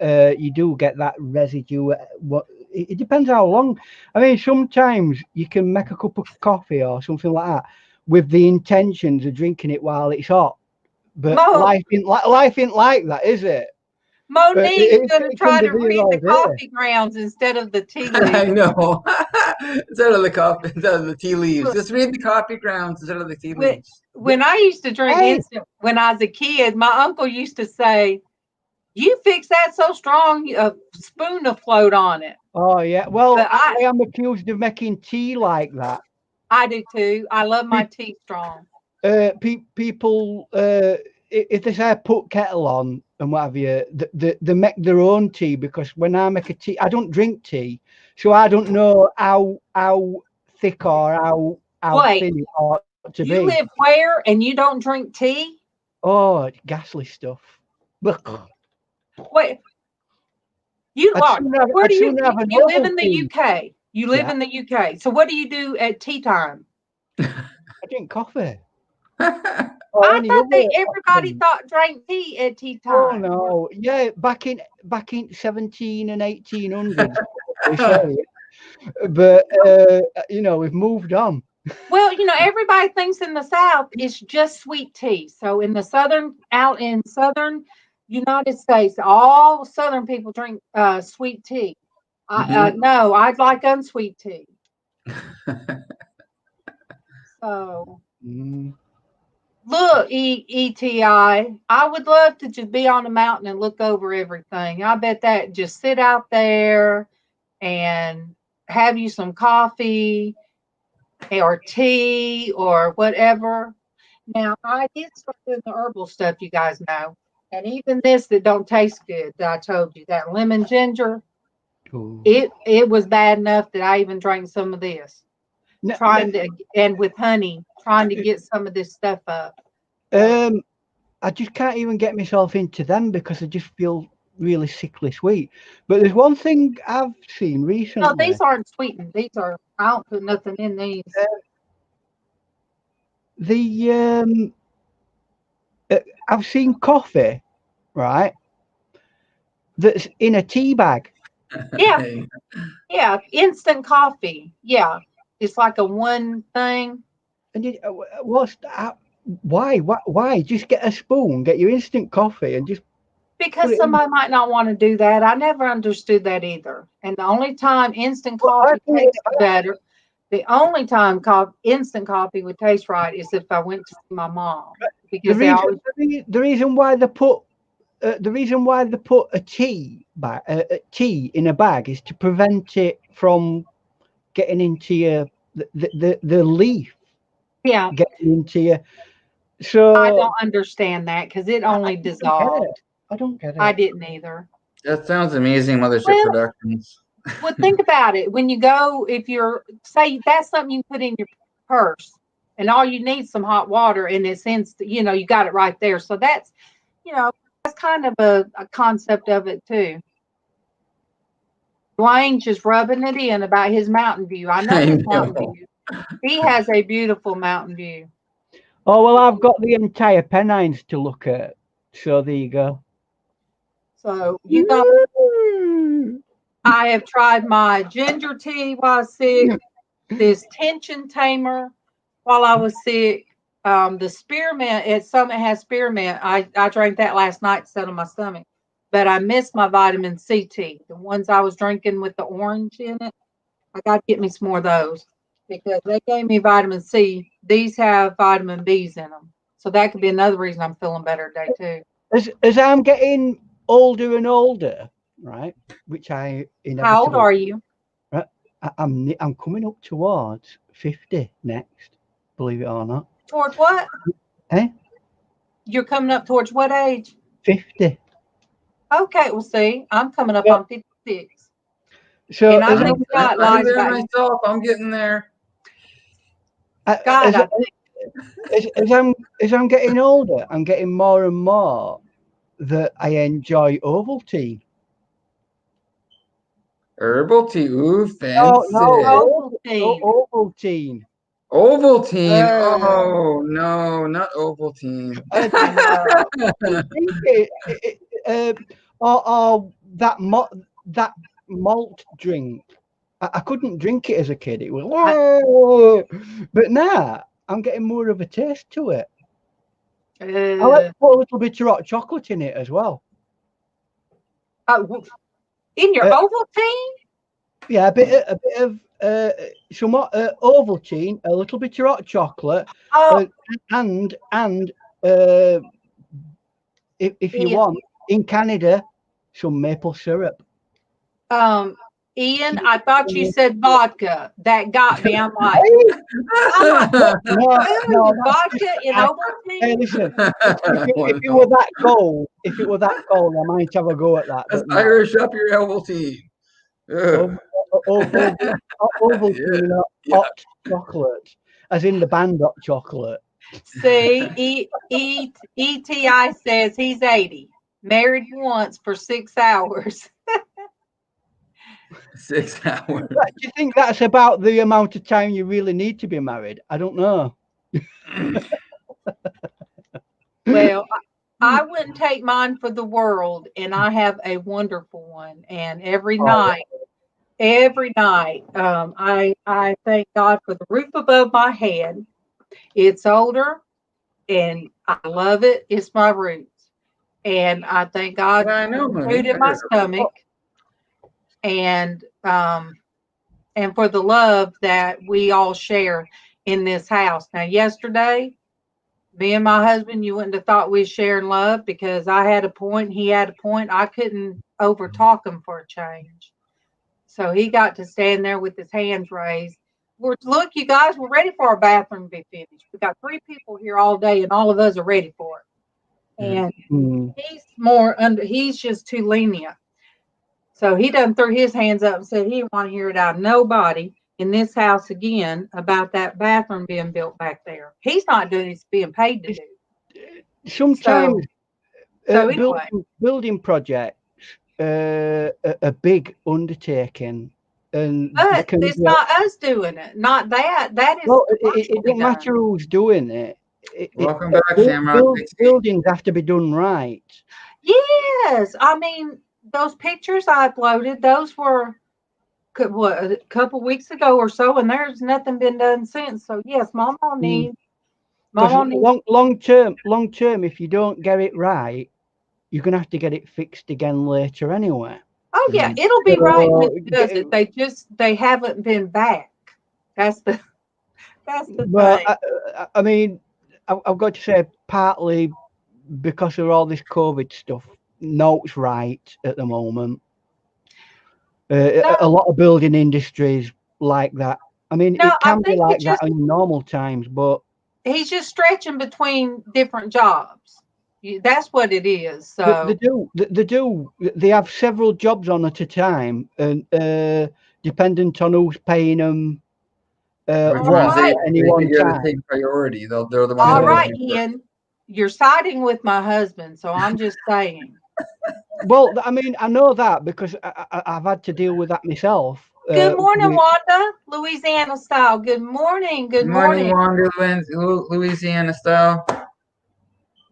you do get that residue. What it depends how long. I mean, sometimes you can make a cup of coffee or something like that with the intentions of drinking it while it's hot. But Mo, life ain't like that, is it? Monique's gonna It can try be to there read all the day. coffee grounds instead of the tea I leaves. know. Instead of the coffee, instead of the tea leaves. Look, Just read the coffee grounds instead of the tea when, leaves. when I used to drink Hey, instant when I was a kid, my uncle used to say, "You fix that so strong, a spoon to float on it." oh yeah. But Well, I am accused of making tea like that. I do too. I love my Pe- tea strong. People, if they say put kettle on and what have you, they make their own tea because when I make a tea, I don't drink tea, so I don't know how thick or how Wait, thin it ought to you be. live where and you don't drink tea? Oh, it's ghastly stuff. Ugh. Wait, you are. Where I'd do sooner have an you live in the Ovaltine. UK? You live Yeah, in the UK. So what do you do at tea time? I drink coffee or I any thought other everybody option. thought drank tea at tea Oh time. no, yeah, back in 17 and 1800s, sorry, but we've moved on. Well, you know, everybody thinks in the South it's just sweet tea. So in the out in southern United States, all Southern people drink sweet tea. Hmm. No, I'd like unsweet tea. So Mm. look, ETI, I would love to just be on the mountain and look over everything. I bet that just sit out there and have you some coffee or tea or whatever. Now, I did start doing the herbal stuff, you guys know. And even this that don't taste good that I told you, that lemon ginger, Ooh. it was bad enough that I even drank some of this, No, trying to, and with honey, trying to get some of this stuff up. um, I just can't even get myself into them because I just feel really sickly sweet. But there's one thing I've seen No, recently. these aren't sweetened. These are, I don't put nothing in these. The I've seen coffee, right? That's in a tea bag. Yeah, Hey. yeah, instant coffee. Yeah, it's like a one thing. And what's that? Why? Why? Just get a spoon, get your instant coffee, and just put Because it in. somebody might not want to do that. I never understood that either. And the only time instant Well, I coffee put it in tastes better, the only time instant coffee would taste right is if I went to see my mom the because they reason always. the reason why they put a tea in a bag is to prevent it from getting into your the leaf Yeah, getting into your. I So don't understand that because it I only don't get it. dissolved. I don't get I it. didn't either. That sounds amazing, Mothership Well, Productions. well, think about it. When you go, if you're say that's something you put in your purse, and all you need some hot water, and it's instant. You know, you got it right there. So that's, you know, that's kind of a concept of it too. Dwayne just rubbing it in about his mountain view. I know I his mountain know. view. He has a beautiful mountain view. Oh, well, I've got the entire Pennines to look at. So there you go. So you got. I have tried my ginger tea while I was sick. This tension tamer while I was sick. The spearmint. It has spearmint. I drank that last night to settle my stomach, but I missed my vitamin C tea. The ones I was drinking with the orange in it. I got to get me some more of those because they gave me vitamin C. These have vitamin B's in them, so that could be another reason I'm feeling better today too. As I'm getting older and older, right? Which I inevitably. How old are you? Right, I'm coming up towards 50 next. Believe it or not. Towards what? Eh? You're coming up towards what age? 50. Okay, well, see, I'm coming up on 56. So and I think Scott lies there about you. myself. I'm getting there. God, as I'm getting older, I'm getting more and more that I enjoy Ovaltine. Herbal tea. Ooh, fancy. Ovaltine. Ovaltine. Oh no, not Ovaltine. Or that malt drink. I couldn't drink it as a kid. It was whoa, but now I'm getting more of a taste to it. I like to put a little bit of hot chocolate in it as well. In your Ovaltine? Yeah, a bit of some Ovaltine, a little bit of hot chocolate, and if you want, in Canada, some maple syrup. Ian, I thought you said vodka. That got me. I'm like, no, vodka in Ovaltine? Hey, listen, if it were that cold, I might have a go at that. Let's Irish up your Ovaltine. Ovaltine, hot chocolate, as in the band hot chocolate. See, ETI says he's 80, married once for 6 hours. 6 hours. Do you think that's about the amount of time you really need to be married? I don't know. Well, I wouldn't take mine for the world, and I have a wonderful one. And every night, I thank God for the roof above my head. It's older, and I love it. It's my roots, and I thank God for the food in my stomach, and for the love that we all share in this house. Now, yesterday, me and my husband, you wouldn't have thought we were sharing love because I had a point, he had a point. I couldn't overtalk him for a change. So he got to stand there with his hands raised. Look, you guys, we're ready for our bathroom to be finished. We got 3 people here all day, and all of us are ready for it. And he's just too lenient. So he done threw his hands up and said he didn't want to hear it out of nobody in this house again about that bathroom being built back there. He's not doing it, he's being paid to do. Sometimes anyway. building projects are a big undertaking. But it's not us doing it. Not that. That is. Well, it doesn't matter who's doing it. Welcome back, Shamrock. Buildings have to be done right. Yes. I mean, those pictures I uploaded, those were a couple weeks ago or so, and there's nothing been done since. So yes, MawMaw needs. Long term, if you don't get it right, you're gonna have to get it fixed again later anyway. Oh yeah, it'll be right when it does it. They haven't been back. That's the thing. I mean, I've got to say, partly because of all this COVID stuff, no, it's right at the moment. A lot of building industries like that. I mean, it can be like that in normal times, but he's just stretching between different jobs. That's what it is. So they have several jobs on at a time, and dependent on who's paying them right. any one time. Take priority. They're the ones. All right, Ian, you're siding with my husband, so I'm just saying. Well, I mean, I know that because I've had to deal with that myself. Good morning, Wanda, Louisiana style. Good morning. Good Morning, morning. Wanda, Louisiana style.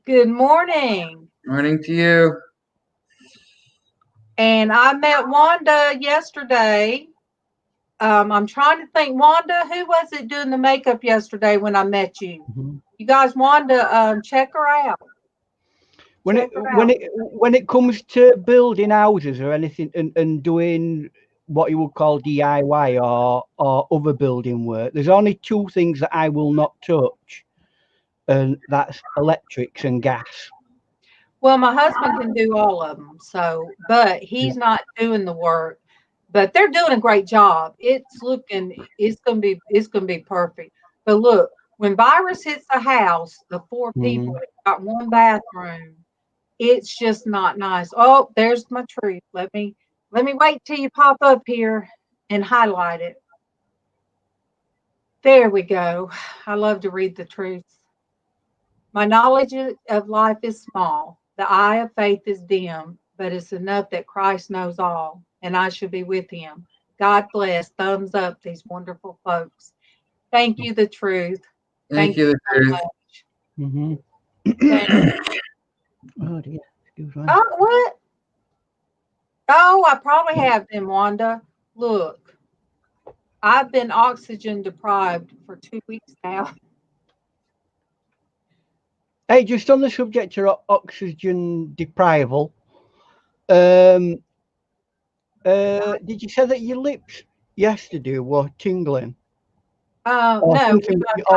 Good morning. Morning to you. And I met Wanda yesterday. I'm trying to think, Wanda, who was it doing the makeup yesterday when I met you? Mm-hmm. You guys, Wanda, check her out. When it comes to building houses or anything and doing what you would call DIY or other building work, there's only two things that I will not touch, and that's electrics and gas. Well, my husband can do all of them, but he's not doing the work. But they're doing a great job. It's gonna be perfect. But look, when virus hits the house, the four people got one bathroom, it's just not nice. Oh, there's my truth. Let me wait till you pop up here and highlight it. There we go. I love to read the truth. My knowledge of life is small. The eye of faith is dim, but it's enough that Christ knows all, and I should be with him. God bless. Thumbs up, these wonderful folks. Thank you, the truth. Thank you, the so truth. much. Mm-hmm. Oh dear. Excuse me. Oh, what? Oh, I probably have been, Wanda. Look, I've been oxygen deprived for 2 weeks now. Hey, just on the subject of oxygen deprival, did you say that your lips yesterday were tingling? No, or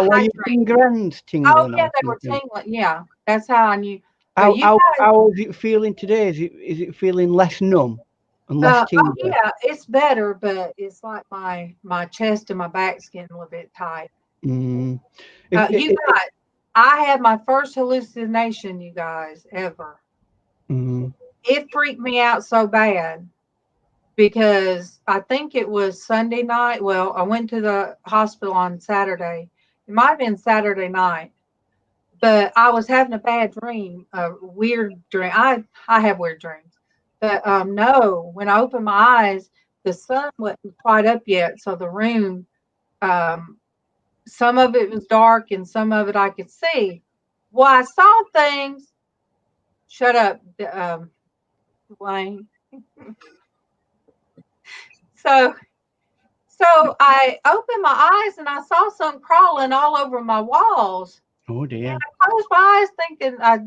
were your finger ends tingling? Oh, yeah, they were tingling. Yeah, that's how I knew. How is it feeling today? Is it feeling less numb and less tingling? Oh, yeah, it's better, but it's like my chest and my back's getting a little bit tight. I had my first hallucination, you guys, ever. It freaked me out so bad because I think it was Sunday night. Well, I went to the hospital on Saturday. It might have been Saturday night, but I was having a bad dream, a weird dream. I have weird dreams, but no, when I opened my eyes, the sun wasn't quite up yet, so the room, some of it was dark and some of it I could see. Well, I saw things. Shut up, Dwayne. So I opened my eyes and I saw something crawling all over my walls. Oh dear. And I closed my eyes thinking, I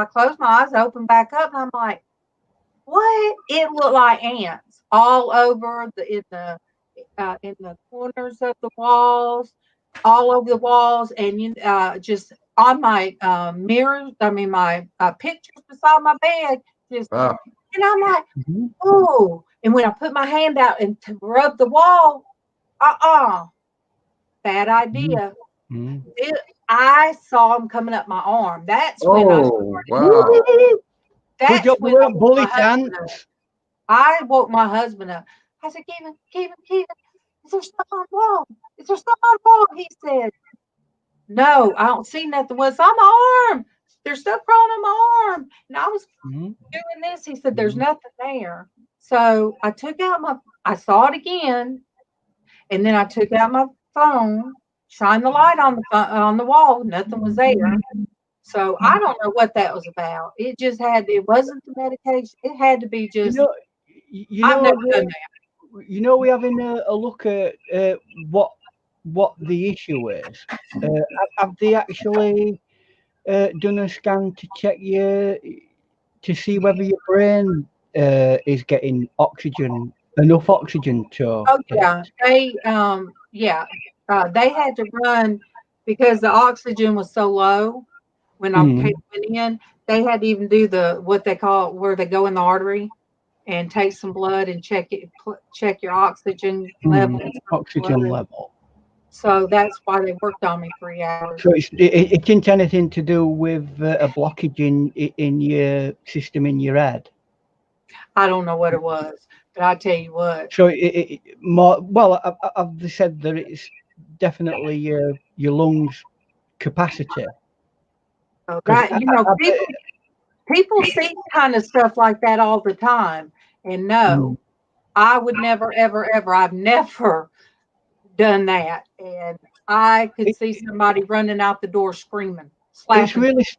closed my eyes, I opened back up, and I'm like, what? It looked like ants all over in the corners of the walls, all over the walls, and just on my mirrors. I mean, my pictures beside my bed. Just, wow. And I'm like, oh. And when I put my hand out and to rub the wall, bad idea. I saw them coming up my arm. That's when I started. Wow. Good job, we weren't bully ants. I woke my husband up. I said, Kevin, is there stuff on the wall? Is there stuff on the wall? He said, no, I don't see nothing. What's on my arm? There's stuff crawling on my arm. And I was doing this. He said, there's nothing there. So I took out I saw it again. And then I took out my phone, shined the light on the wall. Nothing was there. So I don't know what that was about. It wasn't the medication. It had to be just, I've never done that. We're having a look at what the issue is. Have they actually done a scan to check to see whether your brain is getting enough oxygen to? Oh yeah, they had to run because the oxygen was so low when I went in. They had to even do what they call where they go in the artery and take some blood and check your oxygen level. Level. So that's why they worked on me 3 hours. So it didn't anything to do with a blockage in your system in your head? I don't know what it was, but I tell you what. So I've said that it's definitely your lungs capacity. People see kind of stuff like that all the time, and no, I would never, ever, ever. I've never done that, and I could see somebody running out the door screaming, slapping.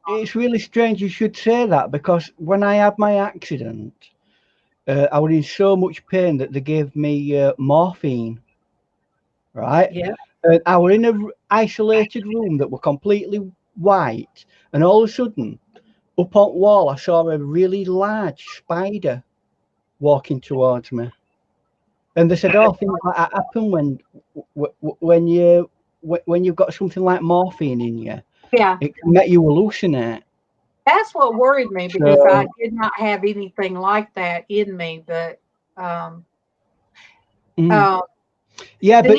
It's really strange you should say that, because when I had my accident, I was in so much pain that they gave me morphine. Right? Yeah. And I was in an isolated room that were completely white, and all of a sudden, up on the wall, I saw a really large spider walking towards me. And they said, "Oh, things like that happen when you've got something like morphine in you. Yeah. It can make you hallucinate." That's what worried me, because I did not have anything like that in me, but yeah, but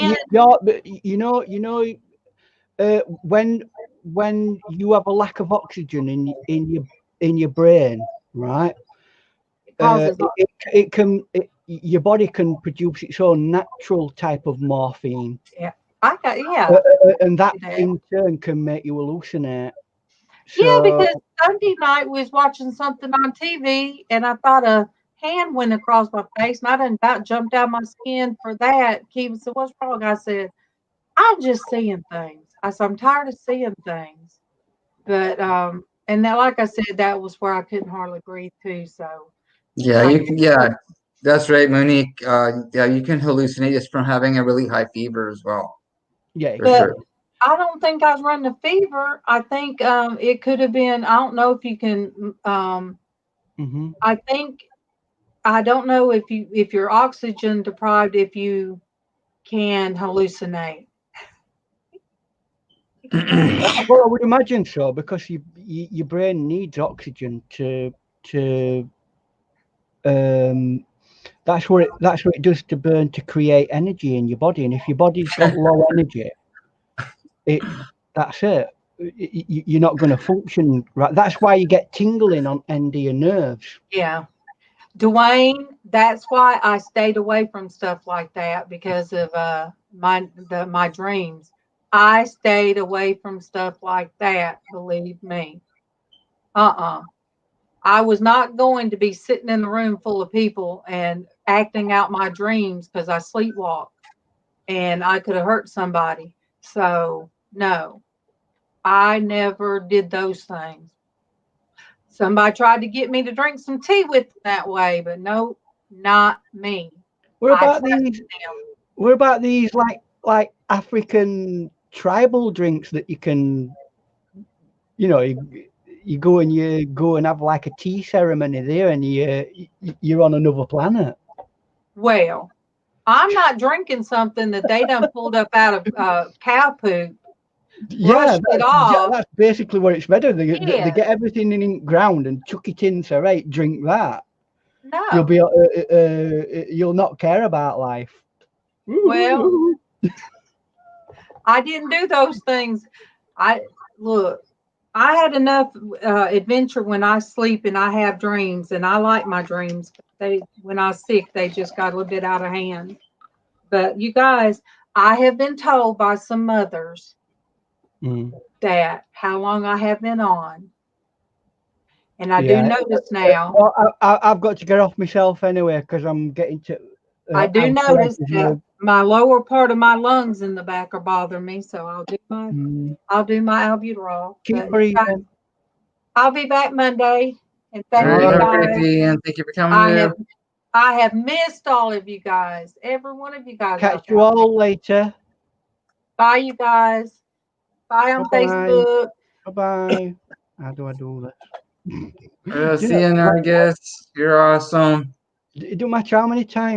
then, when you have a lack of oxygen in your brain, right? Your body can produce its own natural type of morphine. Yeah, and that in turn can make you hallucinate. Yeah, because Sunday night we was watching something on TV, and I thought a hand went across my face, and I done about jumped out of my skin for that. Keith said, "What's wrong?" I said, "I'm just seeing things." I said, "I'm tired of seeing things." But and then, like I said, that was where I couldn't hardly breathe too. So yeah, that's right, Monique. Yeah, you can hallucinate just from having a really high fever as well. Yeah, for sure. I don't think I was running a fever. I think it could have been. I don't know if you can. I think I don't know if you're oxygen deprived, if you can hallucinate. Well, I would imagine so, because your brain needs oxygen to that's what it does to burn, to create energy in your body. And if your body's got low energy, that's it. You're not going to function right. That's why you get tingling on end of your nerves. Yeah. Dwayne, that's why I stayed away from stuff like that, because of my dreams. I stayed away from stuff like that, believe me. I was not going to be sitting in the room full of people and acting out my dreams because I sleepwalk and I could have hurt somebody. So no, I never did those things. Somebody tried to get me to drink some tea with them that way, but no, not me. What about these like African tribal drinks that you can, you go and have like a tea ceremony there, and you're on another planet. Well, I'm not drinking something that they done pulled up out of cow poop. Yeah, that's basically what it's better. They get everything in the ground and chuck it in. So right, drink that. No, you'll not care about life. Well, I didn't do those things. I had enough adventure when I sleep and I have dreams, and I like my dreams. When I was sick, they just got a little bit out of hand. But you guys, I have been told by some mothers that how long I have been on. And I do notice now. Well, I've got to get off myself anyway, because I'm getting to. I do notice that my lower part of my lungs in the back are bothering me, so I'll do my albuterol. Keep breathing. I'll be back Monday, and thank you guys. And thank you for coming. I have missed all of you guys, every one of you guys. Catch you all later. Bye, you guys. Bye on Facebook. Bye. How do I do this? See you, Nargis. You're awesome. It don't matter how many times.